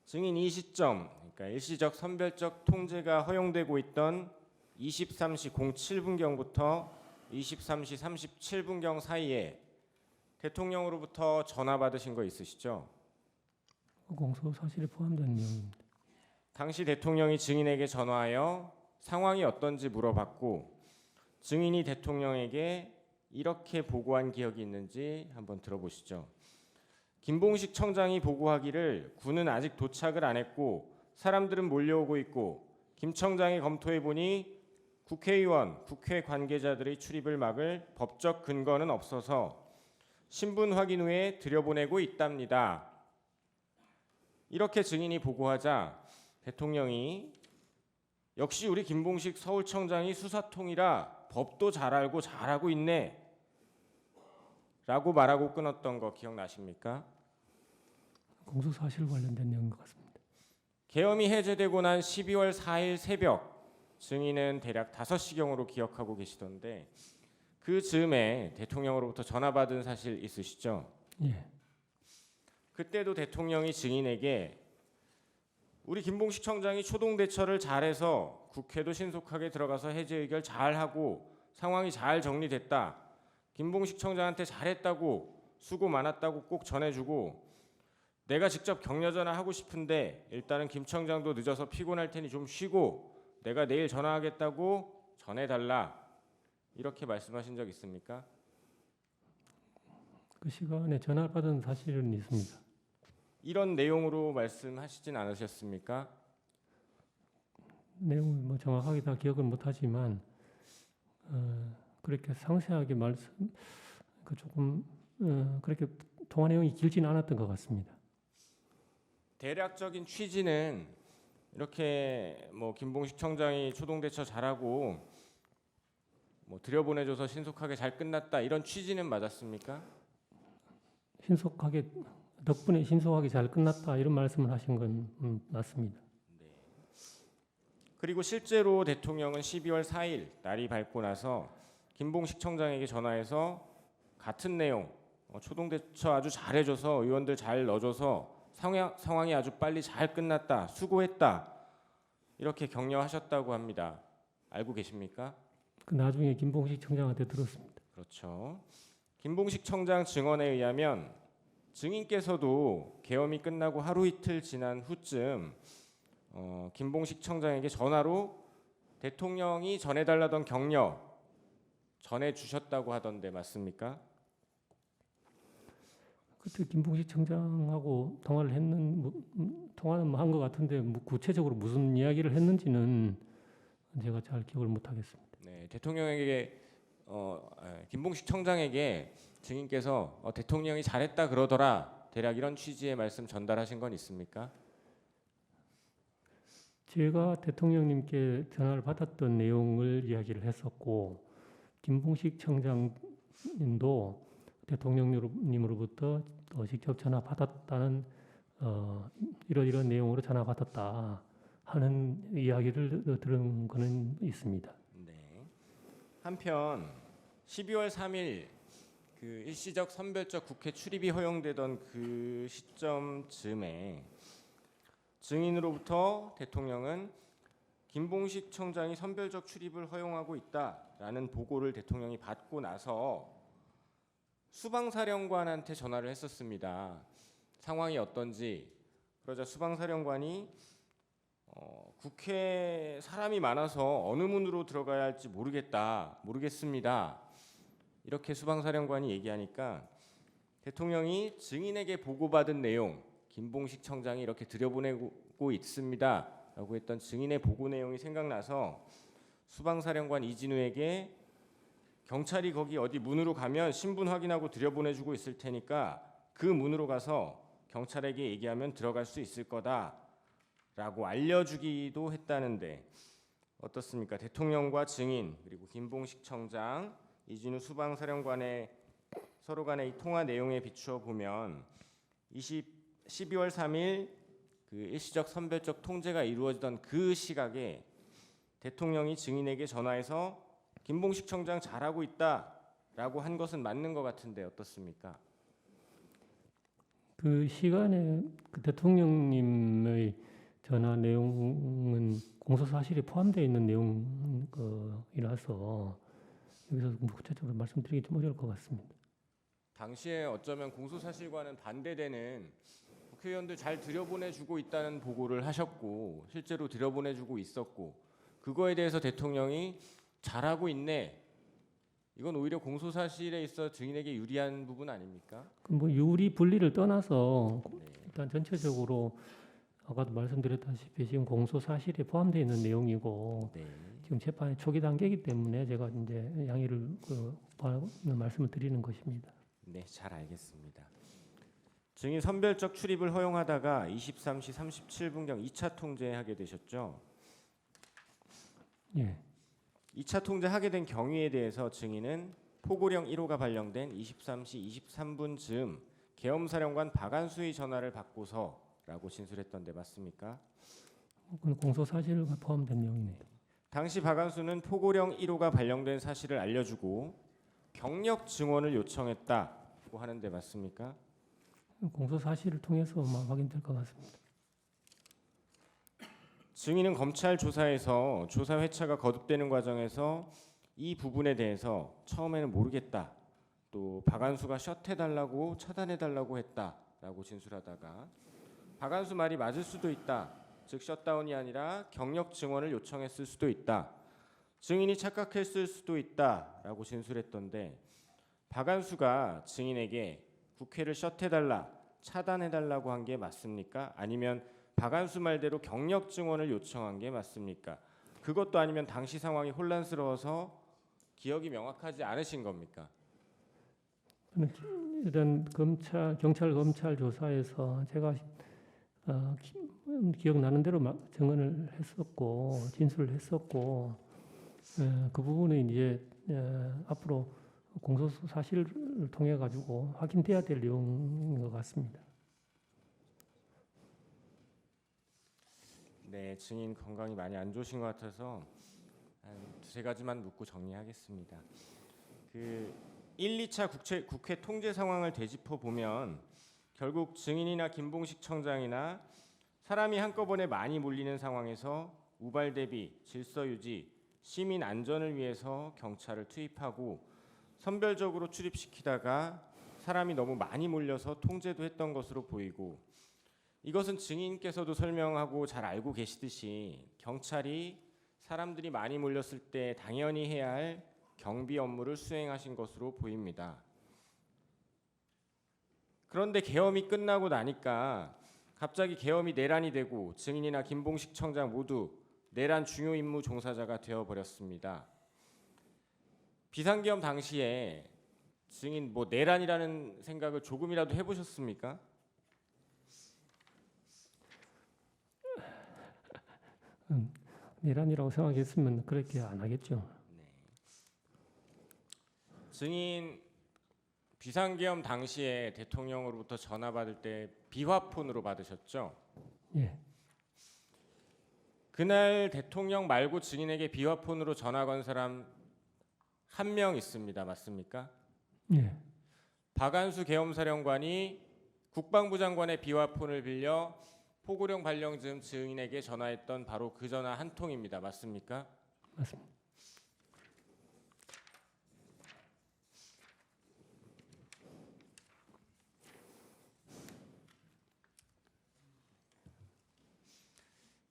증인 이 시점, 그러니까 일시적 선별적 통제가 허용되고 있던 23시 07분경부터 23시 37분경 사이에 대통령으로부터 전화 받으신 거 있으시죠? 공소 사실이 포함된 내용입니다. 당시 대통령이 증인에게 전화하여 상황이 어떤지 물어봤고 증인이 대통령에게 이렇게 보고한 기억이 있는지 한번 들어보시죠. 김봉식 청장이 보고하기를 군은 아직 도착을 안 했고 사람들은 몰려오고 있고 김 청장이 검토해 보니 국회의원, 국회 관계자들의 출입을 막을 법적 근거는 없어서 신분 확인 후에 들여보내고 있답니다. 이렇게 증인이 보고하자 대통령이 역시 우리 김봉식 서울청장이 수사통이라 법도 잘 알고 잘하고 있네 라고 말하고 끊었던 거 기억나십니까? 공소 사실 관련된 내용인 것 같습니다. 계엄이 해제되고 난 12월 4일 새벽 증인은 대략 5시경으로 기억하고 계시던데 그 즈음에 대통령으로부터 전화 받은 사실 있으시죠? 예. 그때도 대통령이 증인에게 우리 김봉식 청장이 초동 대처를 잘해서 국회도 신속하게 들어가서 해제 의결 잘하고 상황이 잘 정리됐다. 김봉식 청장한테 잘했다고 수고 많았다고 꼭 전해주고 내가 직접 격려 전화하고 싶은데 일단은 김 청장도 늦어서 피곤할 테니 좀 쉬고 내가 내일 전화하겠다고 전해달라. 이렇게 말씀하신 적 있습니까? 그 시간에 전화를 받은 사실은 있습니다. 이런 내용으로 말씀하시진 않으셨습니까? 내용을 뭐 정확하게 다 기억은 못하지만 그렇게 상세하게 조금 그렇게 통화 내용이 길지는 않았던 것 같습니다. 대략적인 취지는 이렇게 뭐 김봉식 청장이 초동대처 잘하고 뭐 들여보내줘서 신속하게 잘 끝났다 이런 취지는 맞았습니까? 덕분에 신속하게 잘 끝났다 이런 말씀을 하신 건 맞습니다. 그리고 실제로 대통령은 12월 4일 날이 밝고 나서 김봉식 청장에게 전화해서 같은 내용 초동대처 아주 잘해줘서 의원들 잘 넣어줘서 상황이 아주 빨리 잘 끝났다 수고했다 이렇게 격려하셨다고 합니다. 알고 계십니까? 그 나중에 김봉식 청장한테 들었습니다. 그렇죠. 김봉식 청장 증언에 의하면 증인께서도 계엄이 끝나고 하루 이틀 지난 후쯤 김봉식 청장에게 전화로 대통령이 전해달라던 격려 전해주셨다고 하던데 맞습니까? 그때 김봉식 청장하고 통화를 통화는 한 것 같은데 구체적으로 무슨 이야기를 했는지는 제가 잘 기억을 못 하겠습니다. 네, 대통령에게 김봉식 청장에게 증인께서 대통령이 잘했다 그러더라 대략 이런 취지의 말씀 전달하신 건 있습니까? 제가 대통령님께 전화를 받았던 내용을 이야기를 했었고 김봉식 청장님도 대통령님으로부터 또 직접 전화 받았다는 이런 내용으로 전화 받았다 하는 이야기를 들은 거는 있습니다. 네. 한편 12월 3일 그 일시적 선별적 국회 출입이 허용되던 그 시점쯤에 증인으로부터 대통령은 김봉식 청장이 선별적 출입을 허용하고 있다라는 보고를 대통령이 받고 나서 수방사령관한테 전화를 했었습니다. 상황이 어떤지. 그러자 수방사령관이 국회에 사람이 많아서 어느 문으로 들어가야 할지 모르겠습니다. 이렇게 수방사령관이 얘기하니까 대통령이 증인에게 보고받은 내용 김봉식 청장이 이렇게 들여보내고 있습니다 라고 했던 증인의 보고 내용이 생각나서 수방사령관 이진우에게 경찰이 거기 어디 문으로 가면 신분 확인하고 들여보내주고 있을 테니까 그 문으로 가서 경찰에게 얘기하면 들어갈 수 있을 거다라고 알려주기도 했다는데 어떻습니까? 대통령과 증인 그리고 김봉식 청장 이진우 수방사령관의 서로 간의 이 통화 내용에 비추어 보면 12월 3일 그 일시적 선별적 통제가 이루어지던 그 시각에 대통령이 증인에게 전화해서 김봉식 청장 잘하고 있다라고 한 것은 맞는 것 같은데 어떻습니까? 그 시간에 그 대통령님의 전화 내용은 공소사실에 포함되어 있는 내용이라서 여기서 구체적으로 말씀드리기 좀 어려울 것 같습니다. 당시에 어쩌면 공소사실과는 반대되는 국회의원들 잘 들여보내주고 있다는 보고를 하셨고 실제로 들여보내주고 있었고 그거에 대해서 대통령이 잘하고 있네. 이건 오히려 공소사실에 있어 증인에게 유리한 부분 아닙니까? 뭐 유리 분리를 떠나서 일단 전체적으로 아까도 말씀드렸다시피 지금 공소사실에 포함되어 있는 내용이고 지금 재판의 초기 단계이기 때문에 제가 이제 양해를 말씀을 드리는 것입니다. 네, 잘 알겠습니다. 증인 선별적 출입을 허용하다가 23시 37분경 2차 통제하게 되셨죠? 예. 2차 통제하게 된 경위에 대해서 증인은 포고령 1호가 발령된 23시 23분 즈음 계엄사령관 박안수의 전화를 받고서라고 진술했던데 맞습니까? 그건 공소사실과 포함된 내용입니다. 당시 박안수는 포고령 1호가 발령된 사실을 알려주고 경력 증언을 요청했다고 하는데 맞습니까? 공소사실을 통해서만 확인될 것 같습니다. 증인은 검찰 조사에서 조사 회차가 거듭되는 과정에서 이 부분에 대해서 처음에는 모르겠다. 또 박안수가 셔트해달라고 차단해달라고 했다. 라고 진술하다가 박한수 말이 맞을 수도 있다. 즉 셧다운이 아니라 경력 증언을 요청했을 수도 있다. 증인이 착각했을 수도 있다 라고 진술했던데 박한수가 증인에게 국회를 셧해달라, 차단해달라고 한 게 맞습니까? 아니면 박한수 말대로 경력 증언을 요청한 게 맞습니까? 그것도 아니면 당시 상황이 혼란스러워서 기억이 명확하지 않으신 겁니까? 일단 경찰 검찰 조사에서 제가 기억나는 대로 증언을 했었고 진술을 했었고 그 부분은 이제 앞으로 공소수 사실을 통해 가지고 확인돼야 될 내용인 것 같습니다. 네, 증인 건강이 많이 안 좋으신 것 같아서 한 두세 가지만 묻고 정리하겠습니다. 그 1, 2차 국회 통제 상황을 되짚어 보면 결국 증인이나 김봉식 청장이나 사람이 한꺼번에 많이 몰리는 상황에서 우발 대비, 질서 유지, 시민 안전을 위해서 경찰을 투입하고 선별적으로 출입시키다가 사람이 너무 많이 몰려서 통제도 했던 것으로 보이고 이것은 증인께서도 설명하고 잘 알고 계시듯이 경찰이 사람들이 많이 몰렸을 때 당연히 해야 할 경비 업무를 수행하신 것으로 보입니다. 그런데 계엄이 끝나고 나니까 갑자기 계엄이 내란이 되고 증인이나 김봉식 청장 모두 내란 중요 임무 종사자가 되어버렸습니다. 비상계엄 당시에 증인 내란이라는 생각을 조금이라도 해보셨습니까? 내란이라고 생각했으면 그렇게 안 하겠죠. 증인 비상계엄 당시에 대통령으로부터 전화 받을 때 비화폰으로 받으셨죠? 예, 그날 대통령 말고 증인에게 비화폰으로 전화 건 사람 한 명 있습니다. 맞습니까? 예, 박한수 계엄사령관이 국방부 장관의 비화폰을 빌려 포고령 발령 즈음 증인에게 전화했던 바로 그 전화 한 통입니다. 맞습니까? 맞습니다.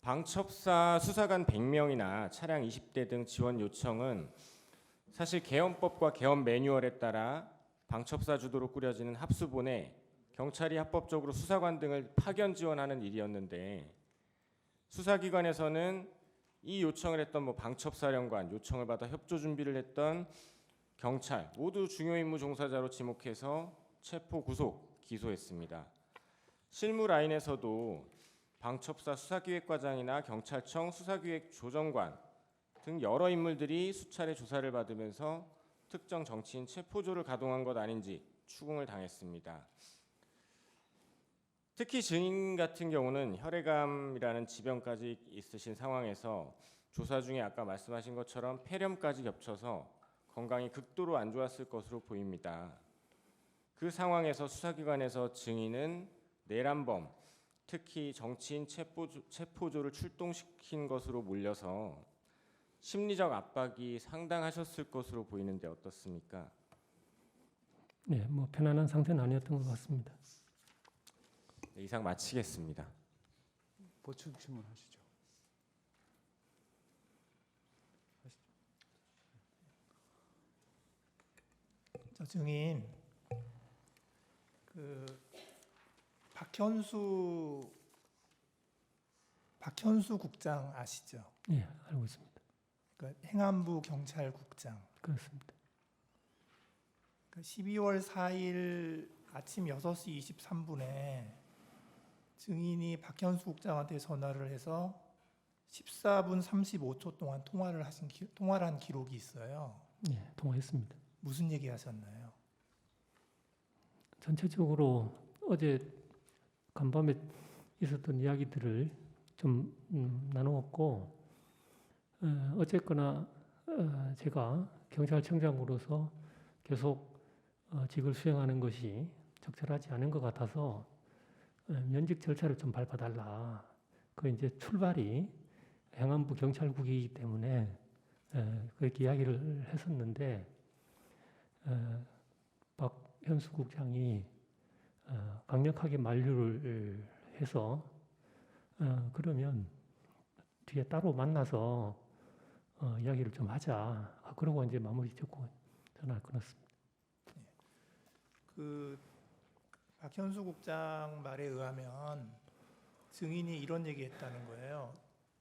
방첩사 수사관 100명이나 차량 20대 등 지원 요청은 사실 계엄법과 계엄 매뉴얼에 따라 방첩사 주도로 꾸려지는 합수본에 경찰이 합법적으로 수사관 등을 파견 지원하는 일이었는데 수사기관에서는 이 요청을 했던 방첩사령관, 요청을 받아 협조 준비를 했던 경찰 모두 중요 임무 종사자로 지목해서 체포, 구속, 기소했습니다. 실무 라인에서도 방첩사 수사기획과장이나 경찰청 수사기획조정관 등 여러 인물들이 수차례 조사를 받으면서 특정 정치인 체포조를 가동한 것 아닌지 추궁을 당했습니다. 특히 증인 같은 경우는 혈액암이라는 질병까지 있으신 상황에서 조사 중에 아까 말씀하신 것처럼 폐렴까지 겹쳐서 건강이 극도로 안 좋았을 것으로 보입니다. 그 상황에서 수사기관에서 증인은 내란범, 특히 정치인 체포조를 출동시킨 것으로 몰려서 심리적 압박이 상당하셨을 것으로 보이는데 어떻습니까? 네, 편안한 상태는 아니었던 것 같습니다. 네, 이상 마치겠습니다. 보충 질문하시죠. 저 증인 그 박현수 국장 아시죠? 예, 알고 있습니다. 그 행안부 경찰국장. 그렇습니다. 12월 4일 아침 6시 23분에 증인이 박현수 국장한테 전화를 해서 14분 35초 동안 통화를 한 기록이 있어요. 예, 통화했습니다. 무슨 얘기 하셨나요? 전체적으로 어제 간밤에 있었던 이야기들을 좀 나누었고 어쨌거나 제가 경찰청장으로서 계속 직을 수행하는 것이 적절하지 않은 것 같아서 면직 절차를 좀 밟아달라. 그 이제 출발이 행안부 경찰국이기 때문에 그렇게 이야기를 했었는데 박현수 국장이 강력하게 만류를 해서 그러면 뒤에 따로 만나서 이야기를 좀 하자. 그러고 이제 마무리 짓고 전화를 끊었습니다. 그 박현수 국장 말에 의하면 증인이 이런 얘기했다는 거예요.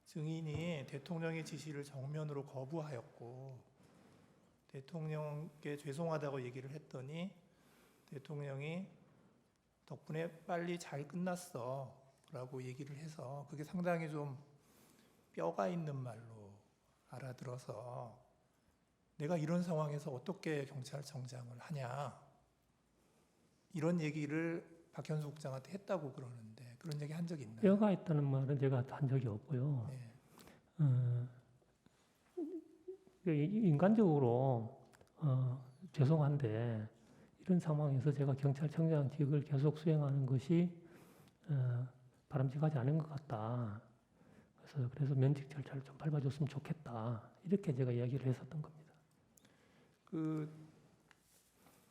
증인이 대통령의 지시를 정면으로 거부하였고 대통령께 죄송하다고 얘기를 했더니 대통령이 덕분에 빨리 잘 끝났어라고 얘기를 해서 그게 상당히 좀 뼈가 있는 말로 알아들어서 내가 이런 상황에서 어떻게 경찰청장을 하냐 이런 얘기를 박현수 국장한테 했다고 그러는데 그런 얘기 한 적이 있나요? 뼈가 있다는 말은 제가 한 적이 없고요. 네. 인간적으로 죄송한데 이런 상황에서 제가 경찰청장직을 계속 수행하는 것이 바람직하지 않은 것 같다. 그래서 면직 절차를 좀 밟아줬으면 좋겠다. 이렇게 제가 이야기를 했었던 겁니다. 그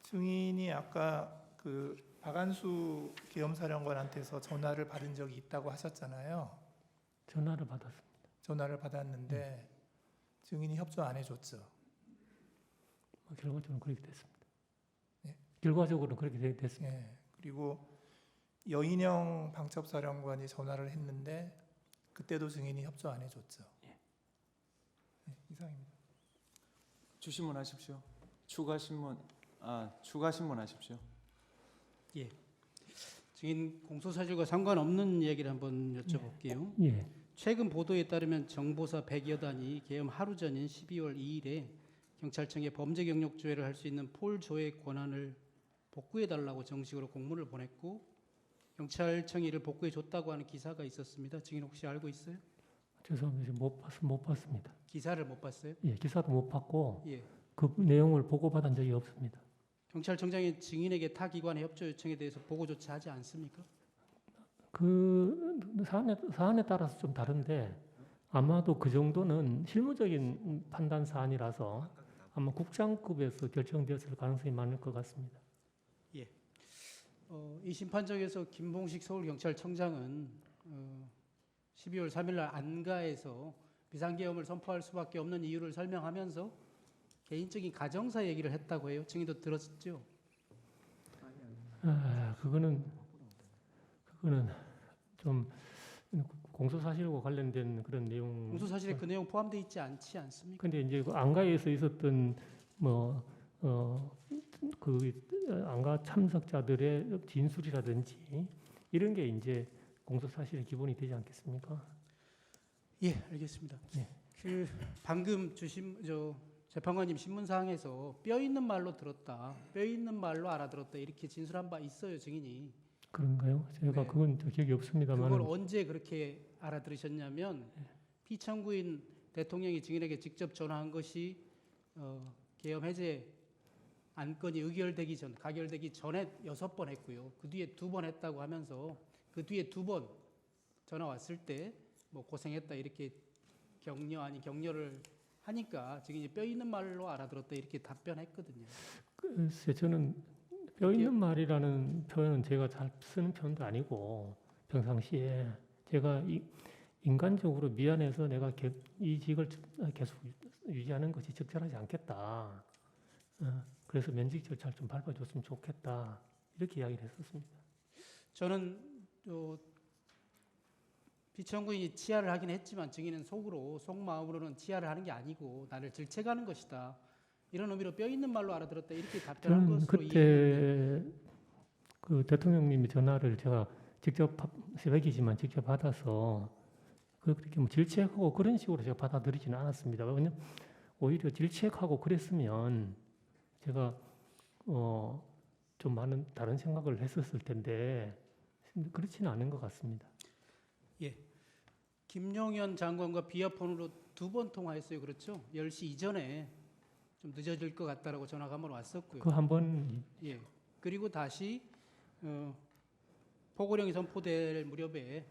증인이 아까 그 박안수 계엄사령관한테서 전화를 받은 적이 있다고 하셨잖아요. 전화를 받았습니다. 전화를 받았는데 증인이 협조 안 해줬죠. 결과적으로 그렇게 됐습니다. 네. 결과적으로 그렇게 됐습니다. 예. 그리고 여인영 방첩사령관이 전화를 했는데 그때도 증인이 협조 안 해줬죠. 예. 네, 이상입니다. 주신문 하십시오. 추가 신문 하십시오. 증인 공소사실과 상관없는 얘기를 한번 여쭤볼게요. 예. 최근 보도에 따르면 정보사 100여 단이 계엄 하루 전인 12월 2일에 경찰청에 범죄 경력 조회를 할 수 있는 폴 조회 권한을 복구해달라고 정식으로 공문을 보냈고 경찰청이 이를 복구해줬다고 하는 기사가 있었습니다. 증인 혹시 알고 있어요? 죄송합니다. 못 봤습니다. 기사를 못 봤어요? 예, 기사도 못 봤고 예. 그 내용을 보고받은 적이 없습니다. 경찰청장이 증인에게 타 기관의 협조 요청에 대해서 보고조차 하지 않습니까? 그 사안에 따라서 좀 다른데 아마도 그 정도는 실무적인 판단 사안이라서 아마 국장급에서 결정되었을 가능성이 많을 것 같습니다. 이 심판정에서 김봉식 서울경찰청장은 12월 3일 날 안가에서 비상계엄을 선포할 수밖에 없는 이유를 설명하면서 개인적인 가정사 얘기를 했다고 해요. 증인도 들었죠? 그거는 좀 공소사실과 관련된 그런 내용. 공소사실에 그 내용 포함되어 있지 않지 않습니까? 근데 이제 그 안가에서 있었던 그 안가 참석자들의 진술이라든지 이런 게 이제 공소사실의 기본이 되지 않겠습니까? 예, 알겠습니다. 네. 그 방금 주신 재판관님 신문사항에서 뼈 있는 말로 들었다, 뼈 있는 말로 알아들었다 이렇게 진술한 바 있어요, 증인이. 그런가요? 제가 네. 그건 기억이 없습니다만. 그걸 언제 그렇게 알아들으셨냐면 피청구인 대통령이 증인에게 직접 전화한 것이 계엄 해제 안건이 가결되기 전에 6번 했고요. 그 뒤에 2번 했다고 하면서 그 뒤에 2번 전화 왔을 때 뭐 고생했다 이렇게 격려를 하니까 증인이 뼈 있는 말로 알아들었다 이렇게 답변했거든요. 글쎄 저는 뼈 있는 말이라는 표현은 제가 잘 쓰는 표현도 아니고 평상시에 제가 인간적으로 미안해서 내가 이 직을 계속 유지하는 것이 적절하지 않겠다. 그래서 면직 절차를 좀 밟아줬으면 좋겠다. 이렇게 이야기를 했었습니다. 저는 피청구인이 치하를 하긴 했지만 증인은 속마음으로는 치하를 하는 게 아니고 나를 질책하는 것이다. 이런 의미로 뼈 있는 말로 알아들었다. 이렇게 답변한 저는 것으로 이해했는데 그때 그 대통령님이 전화를 제가 직접 새벽이지만 직접 받아서 그렇게 뭐 질책하고 그런 식으로 제가 받아들이지는 않았습니다. 왜냐면 오히려 질책하고 그랬으면 제가 좀 많은 다른 생각을 했었을 텐데 그렇지는 않은 것 같습니다. 김용현 장관과 비아폰으로 2번 통화했어요. 그렇죠? 10시 이전에 좀 늦어질 것 같다라고 전화가 한번 왔었고요. 그 한 번 예. 그리고 다시 포고령이 선포될 무렵에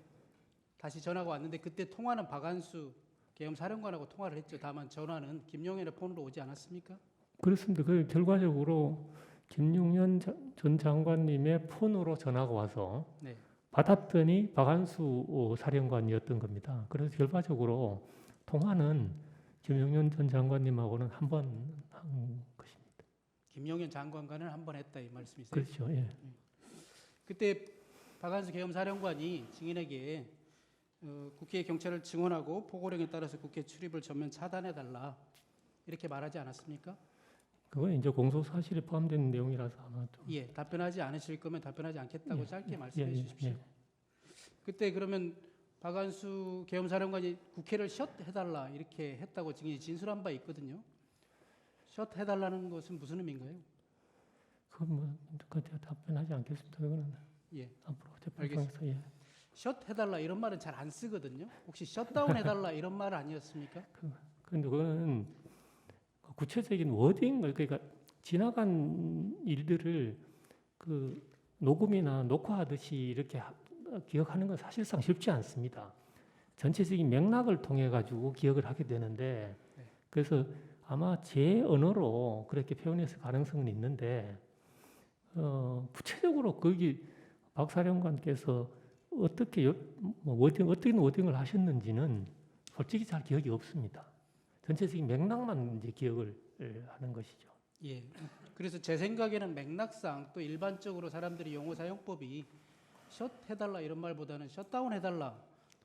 다시 전화가 왔는데 그때 통화는 박안수 계엄 사령관하고 통화를 했죠. 다만 전화는 김용현의 폰으로 오지 않았습니까? 그렇습니다. 그 결과적으로 김용현 전 장관님의 폰으로 전화가 와서 네. 받았더니 박한수 사령관이었던 겁니다. 그래서 결과적으로 통화는 김용현 전 장관님하고는 한 번 한 것입니다. 김용현 장관과는 한 번 했다 이 말씀이세요? 그렇죠. 예. 그때 박한수 계엄사령관이 증인에게 국회에 경찰을 증언하고 포고령에 따라서 국회 출입을 전면 차단해달라 이렇게 말하지 않았습니까? 그건 이제 공소 사실에 포함된 내용이라서 아마 좀 예, 답변하지 않으실 거면 답변하지 않겠다고 예, 짧게 예, 말씀해 예, 주십시오. 예. 그때 그러면 박한수 계엄사령관이 국회를 셧해달라 이렇게 했다고 증인이 진술한 바 있거든요. 셧해달라는 것은 무슨 의미인가요? 그건 뭐 그때 답변하지 않겠습니다. 그거는 예, 앞으로 재판장에서 예. 셧해달라 이런 말은 잘 안 쓰거든요. 혹시 셧다운해달라 이런 말 아니었습니까? 그런데 그거는 구체적인 워딩, 그러니까 지나간 일들을 그 녹음이나 녹화하듯이 이렇게 기억하는 건 사실상 쉽지 않습니다. 전체적인 맥락을 통해 가지고 기억을 하게 되는데, 그래서 아마 제 언어로 그렇게 표현했을 가능성은 있는데, 구체적으로 거기 박 사령관께서 어떻게 어떤 워딩을 하셨는지는 솔직히 잘 기억이 없습니다. 전체적인 맥락만 이제 기억을 하는 것이죠. 예. 그래서 제 생각에는 맥락상 또 일반적으로 사람들이 용어 사용법이 셧해달라 이런 말보다는 셧다운해달라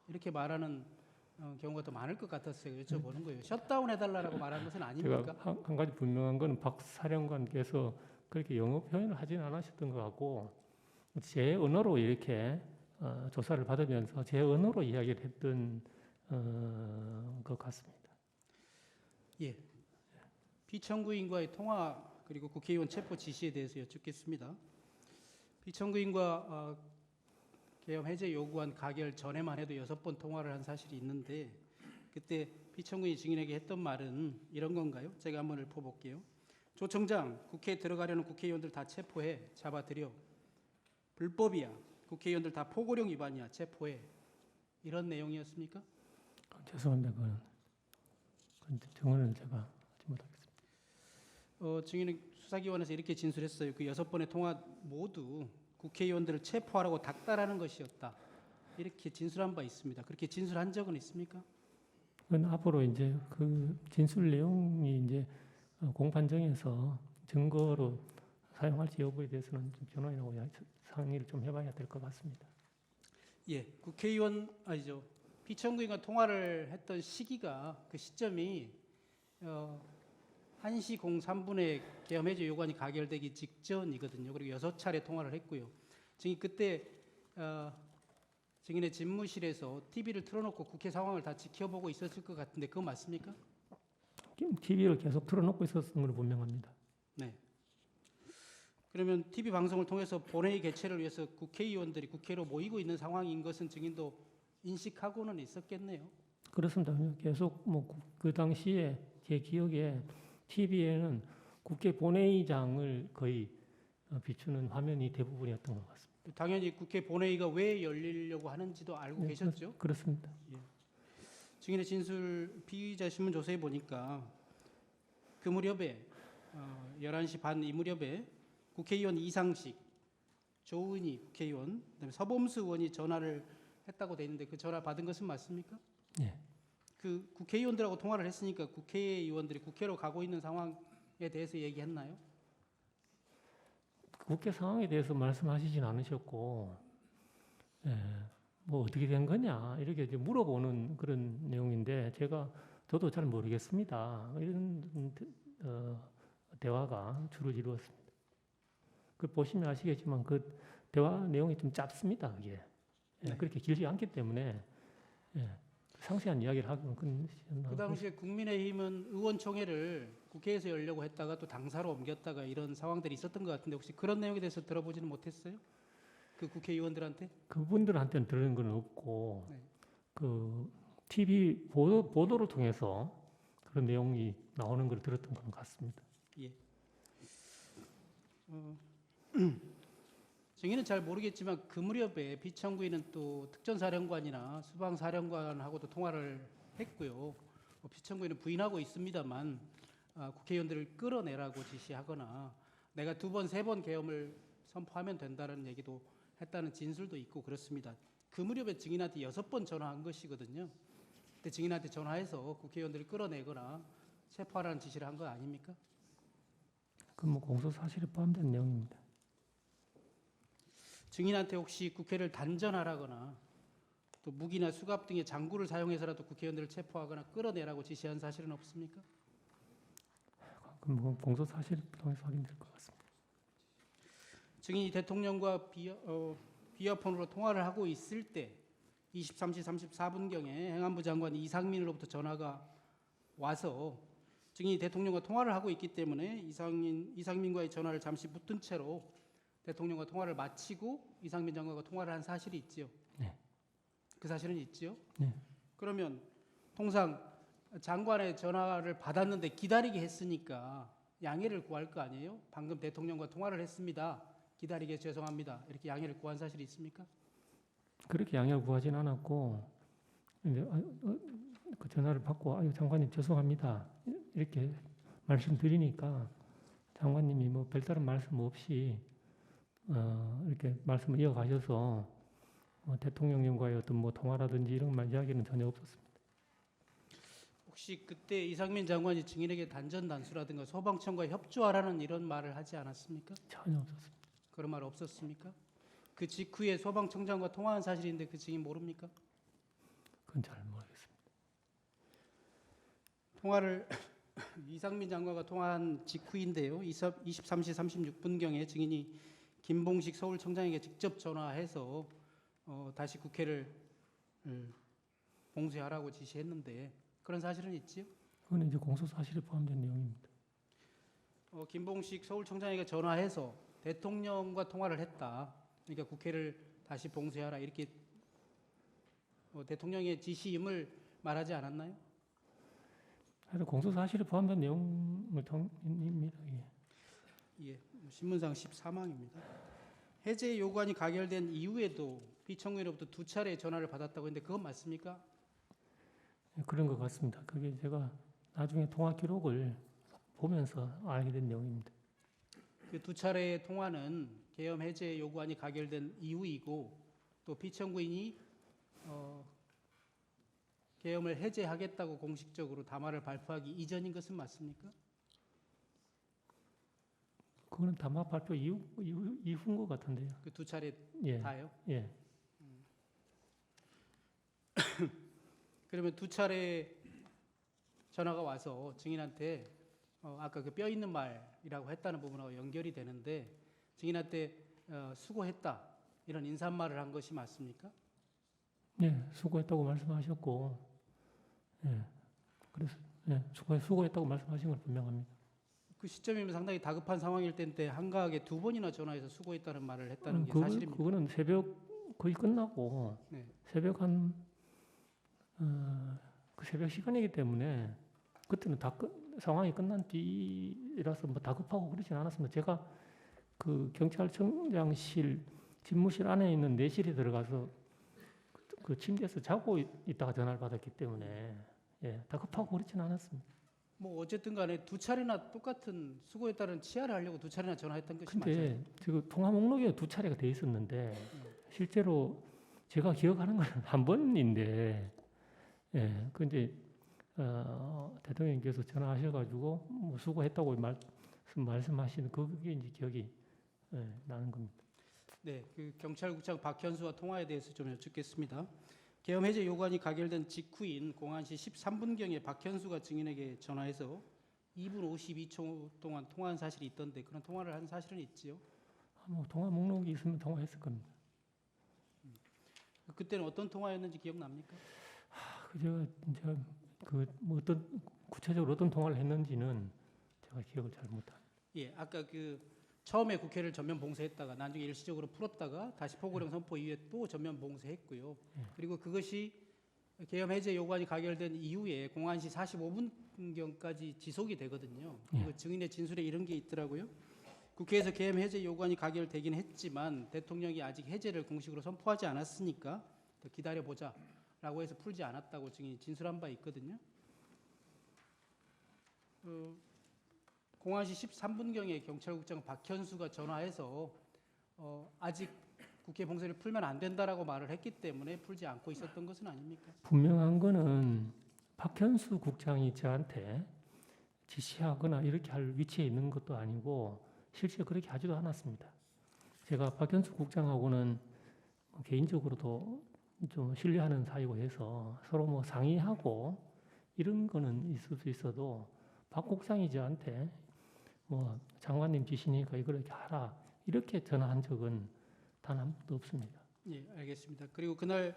이렇게 말하는 경우가 더 많을 것 같았어요. 여쭤보는 거예요. 셧다운해달라라고 말한 것은 아닙니까? 제가 한 가지 분명한 건 박 사령관께서 그렇게 영어 표현을 하진 않으셨던 것 같고 제 언어로 이렇게 조사를 받으면서 제 언어로 이야기를 했던 것 같습니다. 예. 피청구인과의 통화 그리고 국회의원 체포 지시에 대해서 여쭙겠습니다. 피청구인과 계엄 해제 요구안 가결 전에만 해도 6번 통화를 한 사실이 있는데 그때 피청구인이 증인에게 했던 말은 이런 건가요? 제가 한번 읊어볼게요. 조 청장, 국회에 들어가려는 국회의원들 다 체포해, 잡아들여. 불법이야. 국회의원들 다 포고령 위반이야. 체포해. 이런 내용이었습니까? 죄송합니다. 그건 증언을 제가 하지 못하겠습니다. 증인은 수사기관에서 이렇게 진술했어요. 그 6번의 통화 모두 국회의원들을 체포하라고 닥달하는 것이었다. 이렇게 진술한 바 있습니다. 그렇게 진술한 적은 있습니까? 그건 앞으로 이제 그 진술 내용이 이제 공판정에서 증거로 사용할지 여부에 대해서는 좀 변호인하고 상의를 좀 해봐야 될 것 같습니다. 예, 국회의원 아니죠. 피청구인과 통화를 했던 시기가 그 시점이 1시 03분에 계엄해제 요구안이 가결되기 직전이거든요. 그리고 6차례 통화를 했고요. 증인 그때 증인의 집무실에서 TV를 틀어놓고 국회 상황을 다 지켜보고 있었을 것 같은데 그거 맞습니까? TV를 계속 틀어놓고 있었던 건 분명합니다. 네. 그러면 TV 방송을 통해서 본회의 개최를 위해서 국회의원들이 국회로 모이고 있는 상황인 것은 증인도 인식하고는 있었겠네요. 그렇습니다. 계속 그 당시에 제 기억에 TV에는 국회 본회의장을 거의 비추는 화면이 대부분이었던 것 같습니다. 당연히 국회 본회의가 왜 열리려고 하는지도 알고 계셨죠? 그렇습니다. 증인의 진술 피의자 신문 조서에 보니까 그 무렵에 11시 반 이 무렵에 국회의원 이상식, 조은희 국회의원, 그다음에 서범수 의원이 전화를 했다고 돼 있는데 그 전화 받은 것은 맞습니까? 예. 그 국회의원들하고 통화를 했으니까 국회의원들이 국회로 가고 있는 상황에 대해서 얘기했나요? 국회 상황에 대해서 말씀하시진 않으셨고, 뭐 어떻게 된 거냐 이렇게 이제 물어보는 그런 내용인데 저도 잘 모르겠습니다. 이런 대화가 주로 이루었습니다. 그 보시면 아시겠지만 그 대화 내용이 좀 짧습니다. 그게 그렇게 길지 않기 때문에 상세한 이야기를 하기는 그 당시에 국민의힘은 의원총회를 국회에서 열려고 했다가 또 당사로 옮겼다가 이런 상황들이 있었던 것 같은데 혹시 그런 내용에 대해서 들어보지는 못했어요? 그 국회의원들한테? 그분들한테는 들은 건 없고 네. 그 TV 보도를 통해서 그런 내용이 나오는 걸 들었던 것 같습니다. 예. 증인은 잘 모르겠지만 그 무렵에 피청구인은 또 특전사령관이나 수방사령관하고도 통화를 했고요. 피청구인은 부인하고 있습니다만 국회의원들을 끌어내라고 지시하거나 내가 2번, 3번 계엄을 선포하면 된다는 얘기도 했다는 진술도 있고 그렇습니다. 그 무렵에 증인한테 6번 전화한 것이거든요. 그때 증인한테 전화해서 국회의원들이 끌어내거나 체포하라는 지시를 한 거 아닙니까? 그 뭐 공소 사실에 포함된 내용입니다. 증인한테 혹시 국회를 단전하라거나 또 무기나 수갑 등의 장구를 사용해서라도 국회의원들을 체포하거나 끌어내라고 지시한 사실은 없습니까? 그 뭐 공소 사실을 통해서 확인될 것 같습니다. 증인이 대통령과 비어폰으로 통화를 하고 있을 때 23시 34분경에 행안부 장관 이상민으로부터 전화가 와서 증인이 대통령과 통화를 하고 있기 때문에 이상민과의 전화를 잠시 붙든 채로 대통령과 통화를 마치고 이상민 장관과 통화를 한 사실이 있지요. 네. 그 사실은 있지요. 네. 그러면 통상 장관의 전화를 받았는데 기다리게 했으니까 양해를 구할 거 아니에요? 방금 대통령과 통화를 했습니다. 기다리게 해서 죄송합니다. 이렇게 양해를 구한 사실이 있습니까? 그렇게 양해를 구하진 않았고 이제 그 전화를 받고 아유 장관님 죄송합니다 이렇게 말씀드리니까 장관님이 뭐 별다른 말씀 없이 이렇게 말씀을 이어가셔서 대통령님과의 어떤 뭐 통화라든지 이런 말 이야기는 전혀 없었습니다. 혹시 그때 이상민 장관이 증인에게 단전단수라든가 소방청과 협조하라는 이런 말을 하지 않았습니까? 전혀 없었습니다. 그런 말 없었습니까? 그 직후에 소방청장과 통화한 사실인데 그 증인 모릅니까? 그건 잘 모르겠습니다. 통화를 이상민 장관과 통화한 직후인데요. 23시 36분경에 증인이 김봉식 서울청장에게 직접 전화해서 다시 국회를 봉쇄하라고 지시했는데 그런 사실은 있지요? 그건 이제 공소 사실에 포함된 내용입니다. 김봉식 서울청장에게 전화해서 대통령과 통화를 했다. 그러니까 국회를 다시 봉쇄하라 이렇게 대통령의 지시임을 말하지 않았나요? 하여튼 공소 사실에 포함된 내용을 통입니다. 예, 신문상 14망입니다. 해제 요구안이 가결된 이후에도 피청구인으로부터 2차례 전화를 받았다고 했는데 그건 맞습니까? 그런 것 같습니다. 그게 제가 나중에 통화 기록을 보면서 알게 된 내용입니다. 그 2차례의 통화는 계엄 해제 요구안이 가결된 이후이고 또 피청구인이 계엄을 해제하겠다고 공식적으로 담화를 발표하기 이전인 것은 맞습니까? 그거는 담화 발표 이후인 것 같은데요. 그 2차례 예, 다요? 예. 그러면 2차례 전화가 와서 증인한테 아까 그 뼈 있는 말이라고 했다는 부분하고 연결이 되는데 증인한테 수고했다 이런 인사말을 한 것이 맞습니까? 네, 수고했다고 말씀하셨고, 예, 그래서 수고했다고 말씀하신 건 분명합니다. 그 시점이면 상당히 다급한 상황일 때인데 한가하게 2번이나 전화해서 수고했다는 말을 했다는 게 사실입니다. 그거는 새벽 거의 끝나고 네. 새벽 그 새벽 시간이기 때문에 그때는 상황이 끝난 뒤라서 뭐 다급하고 그러진 않았습니다. 제가 그 경찰청장실 집무실 안에 있는 내실에 들어가서 그 침대에서 자고 있다가 전화를 받았기 때문에 다급하고 그렇진 않았습니다. 뭐 어쨌든 간에 2차례나 똑같은 수고했다는 치하를 하려고 2차례나 전화했던 것이 근데 맞아요. 지금 통화 목록에 2차례가 돼 있었는데 실제로 제가 기억하는 건 한 번인데 근데 대통령님께서 전화하셔가지고 뭐 수고했다고 말씀하시는 그게 이제 기억이 나는 겁니다. 네, 그 경찰국장 박현수와 통화에 대해서 좀 여쭙겠습니다. 계엄 해제 요구안이 가결된 직후인 공안시 13분경에 박현수가 증인에게 전화해서 2분 52초 동안 통화한 사실이 있던데 그런 통화를 한 사실은 있지요? 뭐 통화 목록이 있으면 통화했을 겁니다. 그때는 어떤 통화였는지 기억납니까? 제가 뭐 어떤 구체적으로 어떤 통화를 했는지는 제가 기억을 잘 못합니다. 예, 아까 그 처음에 국회를 전면 봉쇄했다가 나중에 일시적으로 풀었다가 다시 포고령 선포 이후에 또 전면 봉쇄했고요. 그리고 그것이 계엄 해제 요구안이 가결된 이후에 공안시 45분경까지 지속이 되거든요. 그 증인의 진술에 이런 게 있더라고요. 국회에서 계엄 해제 요구안이 가결되긴 했지만 대통령이 아직 해제를 공식으로 선포하지 않았으니까 더 기다려보자라고 해서 풀지 않았다고 증인이 진술한 바 있거든요. 공안시 13분경에 경찰국장 박현수가 전화해서 아직 국회 봉쇄를 풀면 안 된다라고 말을 했기 때문에 풀지 않고 있었던 것은 아닙니까? 분명한 거는 박현수 국장이 저한테 지시하거나 이렇게 할 위치에 있는 것도 아니고 실제 그렇게 하지도 않았습니다. 제가 박현수 국장하고는 개인적으로도 좀 신뢰하는 사이고 해서 서로 뭐 상의하고 이런 거는 있을 수 있어도 박 국장이 저한테 뭐 장관님 지시니까 이걸 이렇게 하라 이렇게 전화한 적은 단 한 번도 없습니다. 예, 알겠습니다. 그리고 그날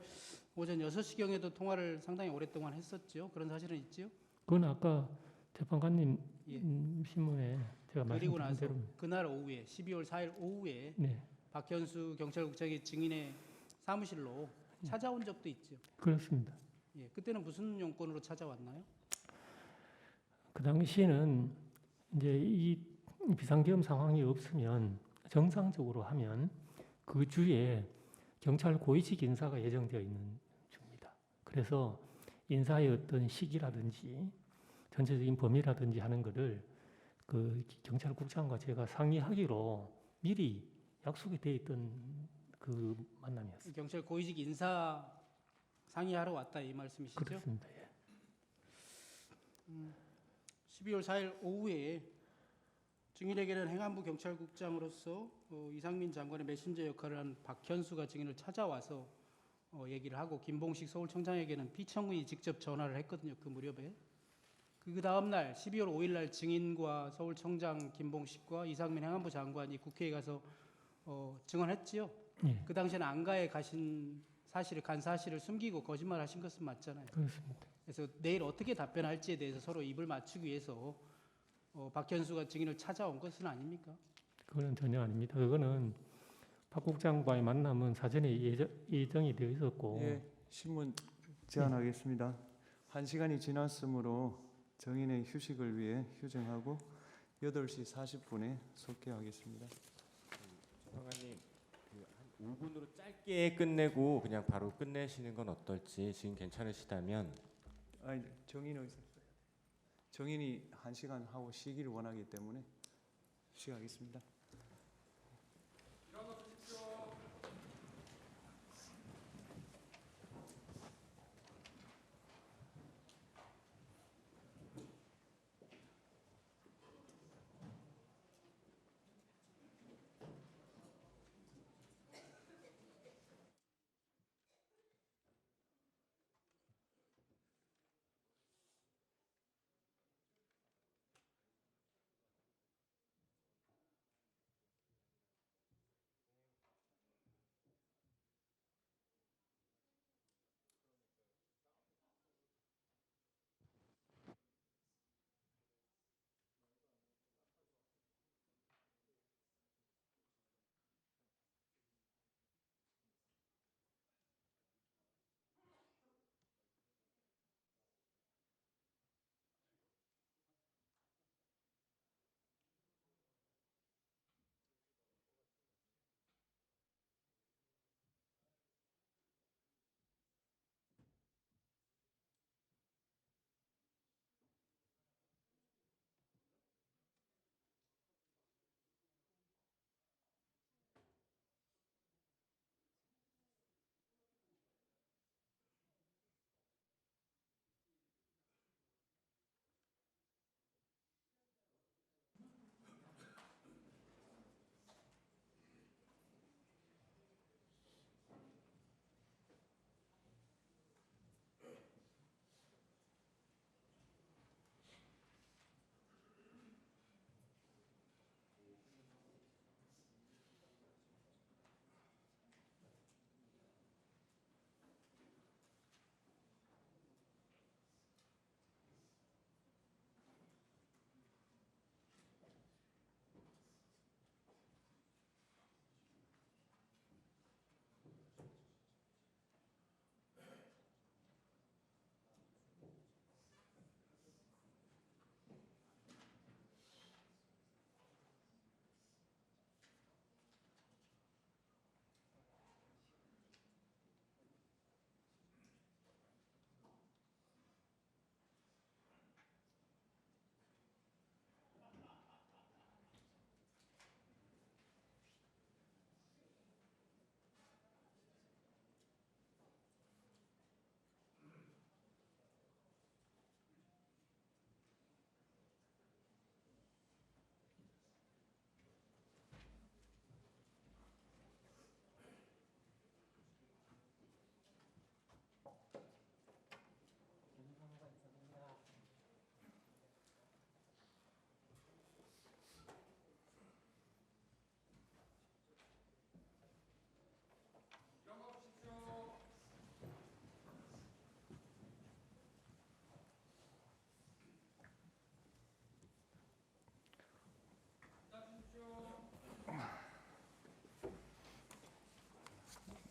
오전 6시경에도 통화를 상당히 오랫동안 했었죠. 그런 사실은 있죠. 그건 아까 재판관님 예. 신문에 제가 그리고 말씀드린 나서 대로 그날 오후에 12월 4일 오후에 네 박현수 경찰국장이 증인의 사무실로 찾아온 적도 있죠. 그렇습니다. 예, 그때는 무슨 용건으로 찾아왔나요? 그 당시에는 이제 이 비상계엄 상황이 없으면 정상적으로 하면 그 주에 경찰 고위직 인사가 예정되어 있는 주입니다. 그래서 인사의 어떤 시기라든지 전체적인 범위라든지 하는 것을 그 경찰국장과 제가 상의하기로 미리 약속이 돼 있던 그 만남이었습니다. 경찰 고위직 인사 상의하러 왔다 이 말씀이시죠? 그렇습니다. 예. 12월 4일 오후에 증인에게는 행안부 경찰국장으로서 이상민 장관의 메신저 역할을 한 박현수가 증인을 찾아와서 얘기를 하고 김봉식 서울청장에게는 피청구인이 직접 전화를 했거든요. 그 무렵에. 그 다음 날 12월 5일 날 증인과 서울청장 김봉식과 이상민 행안부 장관이 국회에 가서 증언했지요. 예. 그 당시에는 안가에 간 사실을 숨기고 거짓말하신 것은 맞잖아요. 그렇습니다. 그래서 내일 어떻게 답변할지에 대해서 서로 입을 맞추기 위해서 박현수가 증인을 찾아온 것은 아닙니까? 그거는 전혀 아닙니다. 그거는 박 국장과의 만남은 사전에 예정이 되어 있었고 예, 신문 제안하겠습니다. 1시간이 지났으므로 정인의 휴식을 위해 휴정하고 8시 40분에 속개하겠습니다. 장관님, 한 5분으로 짧게 끝내고 그냥 바로 끝내시는 건 어떨지 지금 괜찮으시다면 아니, 정인이 1시간 하고 쉬기를 원하기 때문에 쉬하겠습니다.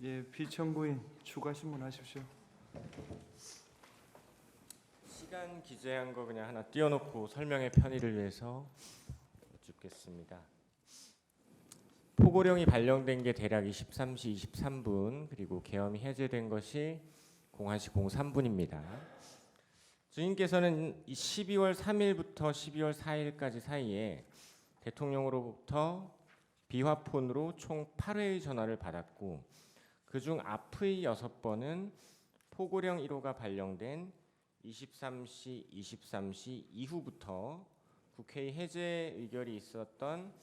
예, 피청구인 추가 신문하십시오. 시간 기재한 거 그냥 하나 띄워놓고 설명의 편의를 위해서 여쭙겠습니다. 포고령이 발령된 게 대략 23시 23분, 그리고 계엄이 해제된 것이 01시 03분입니다. 증인께서는 12월 3일부터 12월 4일까지 사이에 대통령으로부터 비화폰으로 총 8회의 전화를 받았고, 그중 앞의 6번은 포고령 1호가 발령된 23시 23시 이후부터 국회의 해제 의결이 있었던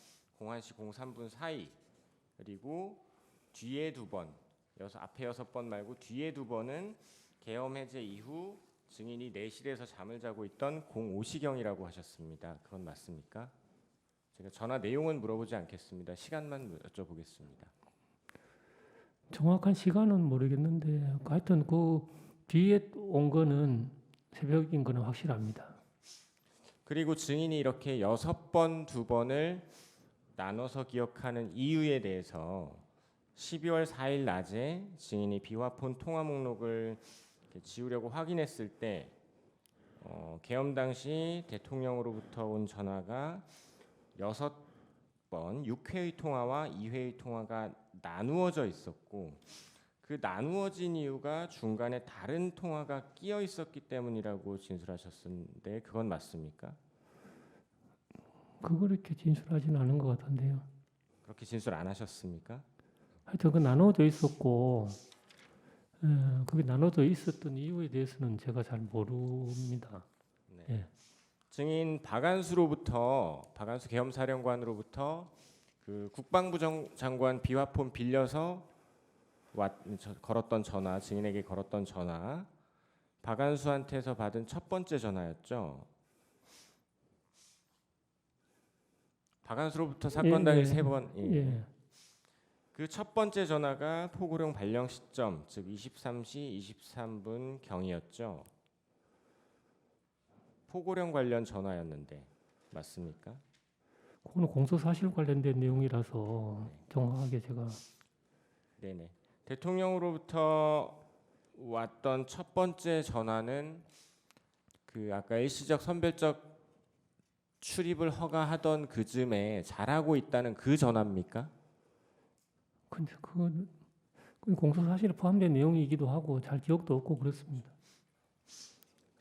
01시 03분 사이, 그리고 뒤에 2번, 앞에 6번 말고 뒤에 2번은 계엄 해제 이후 증인이 내실에서 잠을 자고 있던 05시경이라고 하셨습니다. 그건 맞습니까? 제가 전화 내용은 물어보지 않겠습니다. 시간만 여쭤보겠습니다. 정확한 시간은 모르겠는데 하여튼 그 뒤에 온 거는 새벽인 거는 확실합니다. 그리고 증인이 이렇게 6번, 2번을 나눠서 기억하는 이유에 대해서 12월 4일 낮에 증인이 비화폰 통화 목록을 지우려고 확인했을 때 계엄 당시 대통령으로부터 온 전화가 6번, 6회의 통화와 2회의 통화가 나누어져 있었고, 그 나누어진 이유가 중간에 다른 통화가 끼어 있었기 때문이라고 진술하셨는데 그건 맞습니까? 그걸 이렇게 진술하지는 않은 것 같은데요. 그렇게 진술 안 하셨습니까? 하여튼 그 나눠져 있었고, 그게 나눠져 있었던 이유에 대해서는 제가 잘 모릅니다. 네. 예. 증인 박안수 계엄사령관으로부터 그 국방부 장관 비화폰 빌려서 걸었던 전화, 증인에게 걸었던 전화, 박안수한테서 받은 첫 번째 전화였죠. 박안수로부터 사건 당일 3번. 예. 그 첫 번째 전화가 포고령 발령 시점, 즉 23시 23분 경이었죠. 포고령 관련 전화였는데 맞습니까? 그거는 공소사실 관련된 내용이라서 정확하게 제가 네네. 대통령으로부터 왔던 첫 번째 전화는 그 아까 일시적 선별적 출입을 허가하던 그 즈음에 잘하고 있다는 그 전화입니까? 근데 그건 공소사실에 포함된 내용이기도 하고 잘 기억도 없고 그렇습니다.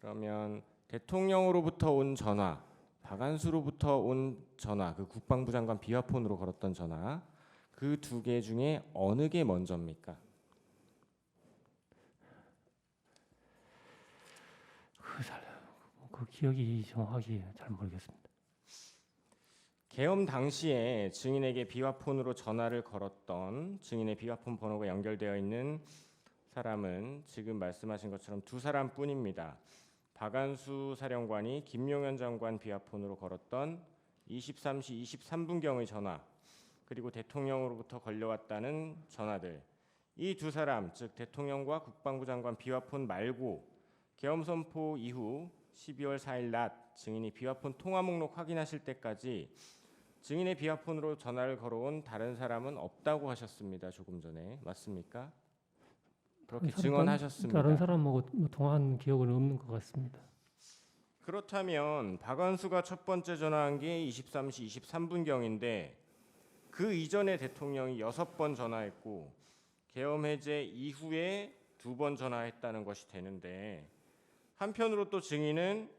그러면 대통령으로부터 온 전화, 박안수로부터 온 전화, 그 국방부 장관 비화폰으로 걸었던 전화, 그 2개 중에 어느 게 먼저입니까? 그 기억이 정확하게 잘 모르겠습니다. 계엄 당시에 증인에게 비화폰으로 전화를 걸었던, 증인의 비화폰 번호가 연결되어 있는 사람은 지금 말씀하신 것처럼 2사람뿐입니다. 박안수 사령관이 김용현 장관 비화폰으로 걸었던 23시 23분경의 전화, 그리고 대통령으로부터 걸려왔다는 전화들, 이 2사람, 즉 대통령과 국방부 장관 비화폰 말고 계엄 선포 이후 12월 4일 낮 증인이 비화폰 통화 목록 확인하실 때까지 증인의 비화폰으로 전화를 걸어온 다른 사람은 없다고 하셨습니다. 조금 전에 맞습니까? 그렇게 증언하셨습니다. 다른 사람하고 통화한 기억은 없는 것 같습니다. 그렇다면 박안수가 첫 번째 전화한 게 23시 23분경인데 그 이전에 대통령이 6번 전화했고 계엄 해제 이후에 2번 전화했다는 것이 되는데, 한편으로 또 증인은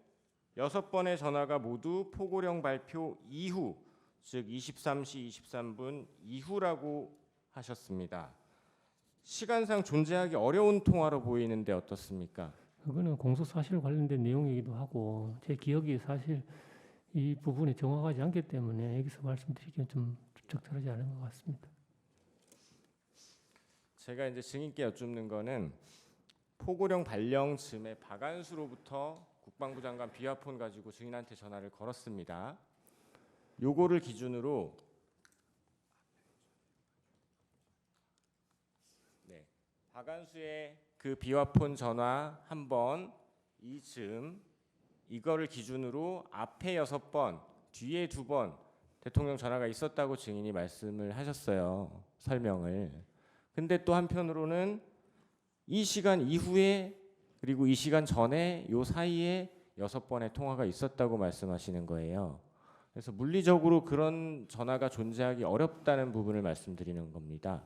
6번의 전화가 모두 포고령 발표 이후, 즉 23시 23분 이후라고 하셨습니다. 시간상 존재하기 어려운 통화로 보이는데 어떻습니까? 그거는 공소사실 관련된 내용이기도 하고 제 기억이 사실 이 부분이 정확하지 않기 때문에 여기서 말씀드리기는 좀 적절하지 않은 것 같습니다. 제가 이제 증인께 여쭙는 거는 포고령 발령 즈음에 박안수로부터 국방부 장관 비화폰 가지고 증인한테 전화를 걸었습니다. 요거를 기준으로 박안수의 그 비화폰 전화 한 번, 이즈음, 이거를 기준으로 앞에 6번, 뒤에 2번 대통령 전화가 있었다고 증인이 말씀을 하셨어요. 설명을. 근데 또 한편으로는 이 시간 이후에 그리고 이 시간 전에 요 사이에 6번의 통화가 있었다고 말씀하시는 거예요. 그래서 물리적으로 그런 전화가 존재하기 어렵다는 부분을 말씀드리는 겁니다.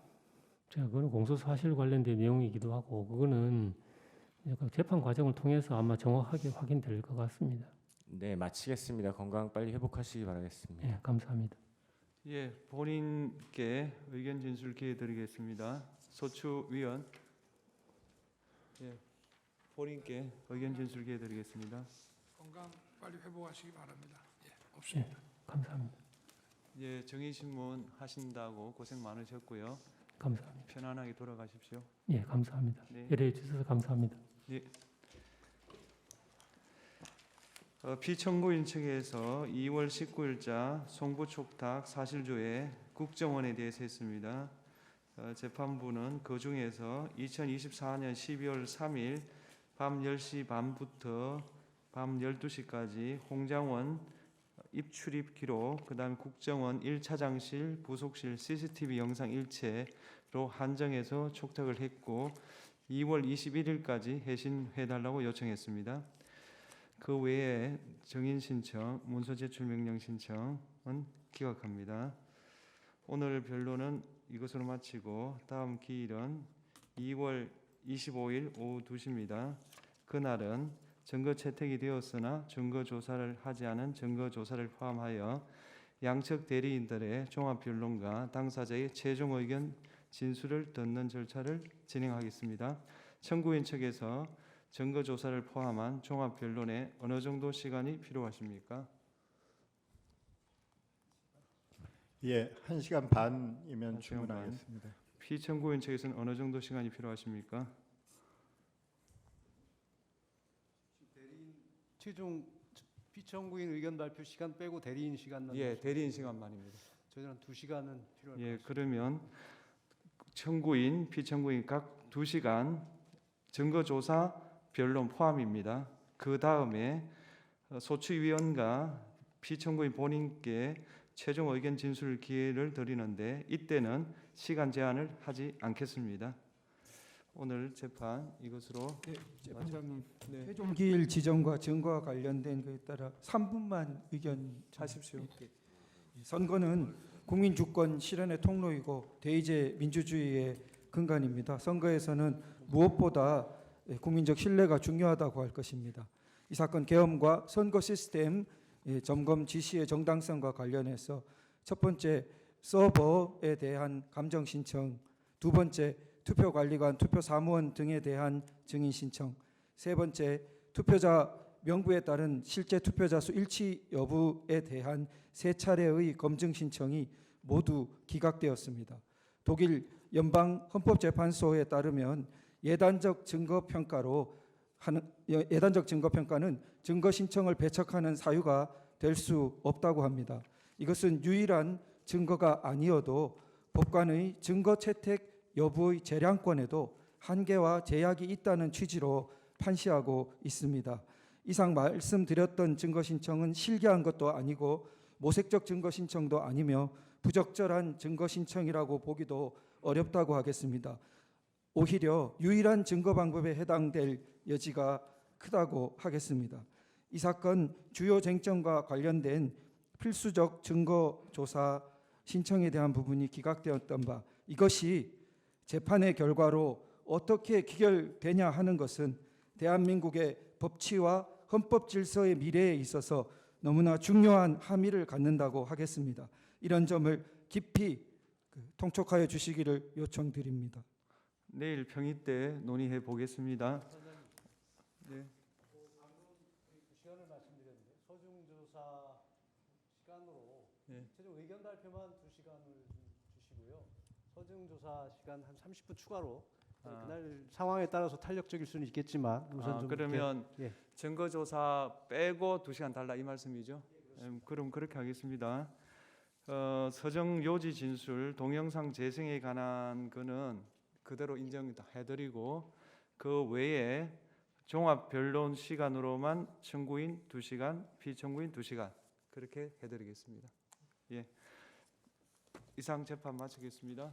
제가 그거는 공소 사실 관련된 내용이기도 하고 그거는 약간 재판 과정을 통해서 아마 정확하게 확인될 것 같습니다. 네, 마치겠습니다. 건강 빨리 회복하시기 바라겠습니다. 예, 감사합니다. 예, 본인께 의견 진술 기회 드리겠습니다. 소추 위원. 예, 본인께 의견 진술 기회 드리겠습니다. 건강 빨리 회복하시기 바랍니다. 예, 없습니다. 감사합니다. 예, 정의신문 하신다고 고생 많으셨고요. 감사합니다. 편안하게 돌아가십시오. 예, 감사합니다. 네. 배려해 주셔서 감사합니다. 피청구인 측에서 2월 19일자 송부촉탁 사실조회 국정원에 대해서 했습니다. 재판부는 그 중에서 2024년 12월 3일 밤 10시 반부터 밤 12시까지 홍장원 입출입 기록, 그다음 국정원 1차장실, 부속실 CCTV 영상 일체로 한정해서 촉탁을 했고 2월 21일까지 해신해달라고 요청했습니다. 그 외에 정인 신청, 문서 제출 명령 신청은 기각합니다. 오늘 변론은 이것으로 마치고 다음 기일은 2월 25일 오후 2시입니다. 그날은 증거 채택이 되었으나 증거 조사를 하지 않은 증거 조사를 포함하여 양측 대리인들의 종합 변론과 당사자의 최종 의견 진술을 듣는 절차를 진행하겠습니다. 청구인 측에서 증거 조사를 포함한 종합 변론에 어느 정도 시간이 필요하십니까? 예, 1시간 반이면 1시간 충분하겠습니다. 피청구인 측에서는 어느 정도 시간이 필요하십니까? 최종 피청구인 의견 발표 시간 빼고 대리인 시간만 예, 대리인 시간만입니다. 저희는 2시간은 필요할 것 예, 같습니다. 그러면 청구인, 피청구인 각 2시간 증거 조사 변론 포함입니다. 그 다음에 소추위원과 피청구인 본인께 최종 의견 진술 기회를 드리는데 이때는 시간 제한을 하지 않겠습니다. 오늘 재판 이것으로 재판장님, 네. 최종 기일 지정과 증거와 관련된 것에 따라 3분만 의견 좀 하십시오. 선거는 국민 주권 실현의 통로이고 대의제 민주주의의 근간입니다. 선거에서는 무엇보다 국민적 신뢰가 중요하다고 할 것입니다. 이 사건 계엄과 선거 시스템 점검 지시의 정당성과 관련해서 첫 번째 서버에 대한 감정 신청, 두 번째 투표관리관, 투표사무원 등에 대한 증인 신청, 세 번째 투표자 명부에 따른 실제 투표자 수 일치 여부에 대한 세 차례의 검증 신청이 모두 기각되었습니다. 독일 연방 헌법재판소에 따르면 예단적 증거 평가는 증거 신청을 배척하는 사유가 될 수 없다고 합니다. 이것은 유일한 증거가 아니어도 법관의 증거 채택 여부의 재량권에도 한계와 제약이 있다는 취지로 판시하고 있습니다. 이상 말씀드렸던 증거 신청은 실기한 것도 아니고 모색적 증거 신청도 아니며 부적절한 증거 신청이라고 보기도 어렵다고 하겠습니다. 오히려 유일한 증거 방법에 해당될 여지가 크다고 하겠습니다. 이 사건 주요 쟁점과 관련된 필수적 증거 조사 신청에 대한 부분이 기각되었던 바, 이것이 재판의 결과로 어떻게 기결되냐 하는 것은 대한민국의 법치와 헌법 질서의 미래에 있어서 너무나 중요한 함의를 갖는다고 하겠습니다. 이런 점을 깊이 통촉하여 주시기를 요청드립니다. 내일 평의 때 논의해 보겠습니다. 네. 시간을 말씀드렸는데 서중조사 시간으로 네. 최종 의견 발표만 2시간을 주시고요. 서중조사 시간 한 30분 추가로 그날 상황에 따라서 탄력적일 수는 있겠지만 우선 좀 그러면 이렇게, 증거 조사 빼고 2시간 달라 이 말씀이죠? 그럼 그렇게 하겠습니다. 서정 요지 진술 동영상 재생에 관한 거는 그대로 인정해드리고 그 외에 종합 변론 시간으로만 청구인 2시간, 피청구인 2시간 그렇게 해드리겠습니다. 예, 이상 재판 마치겠습니다.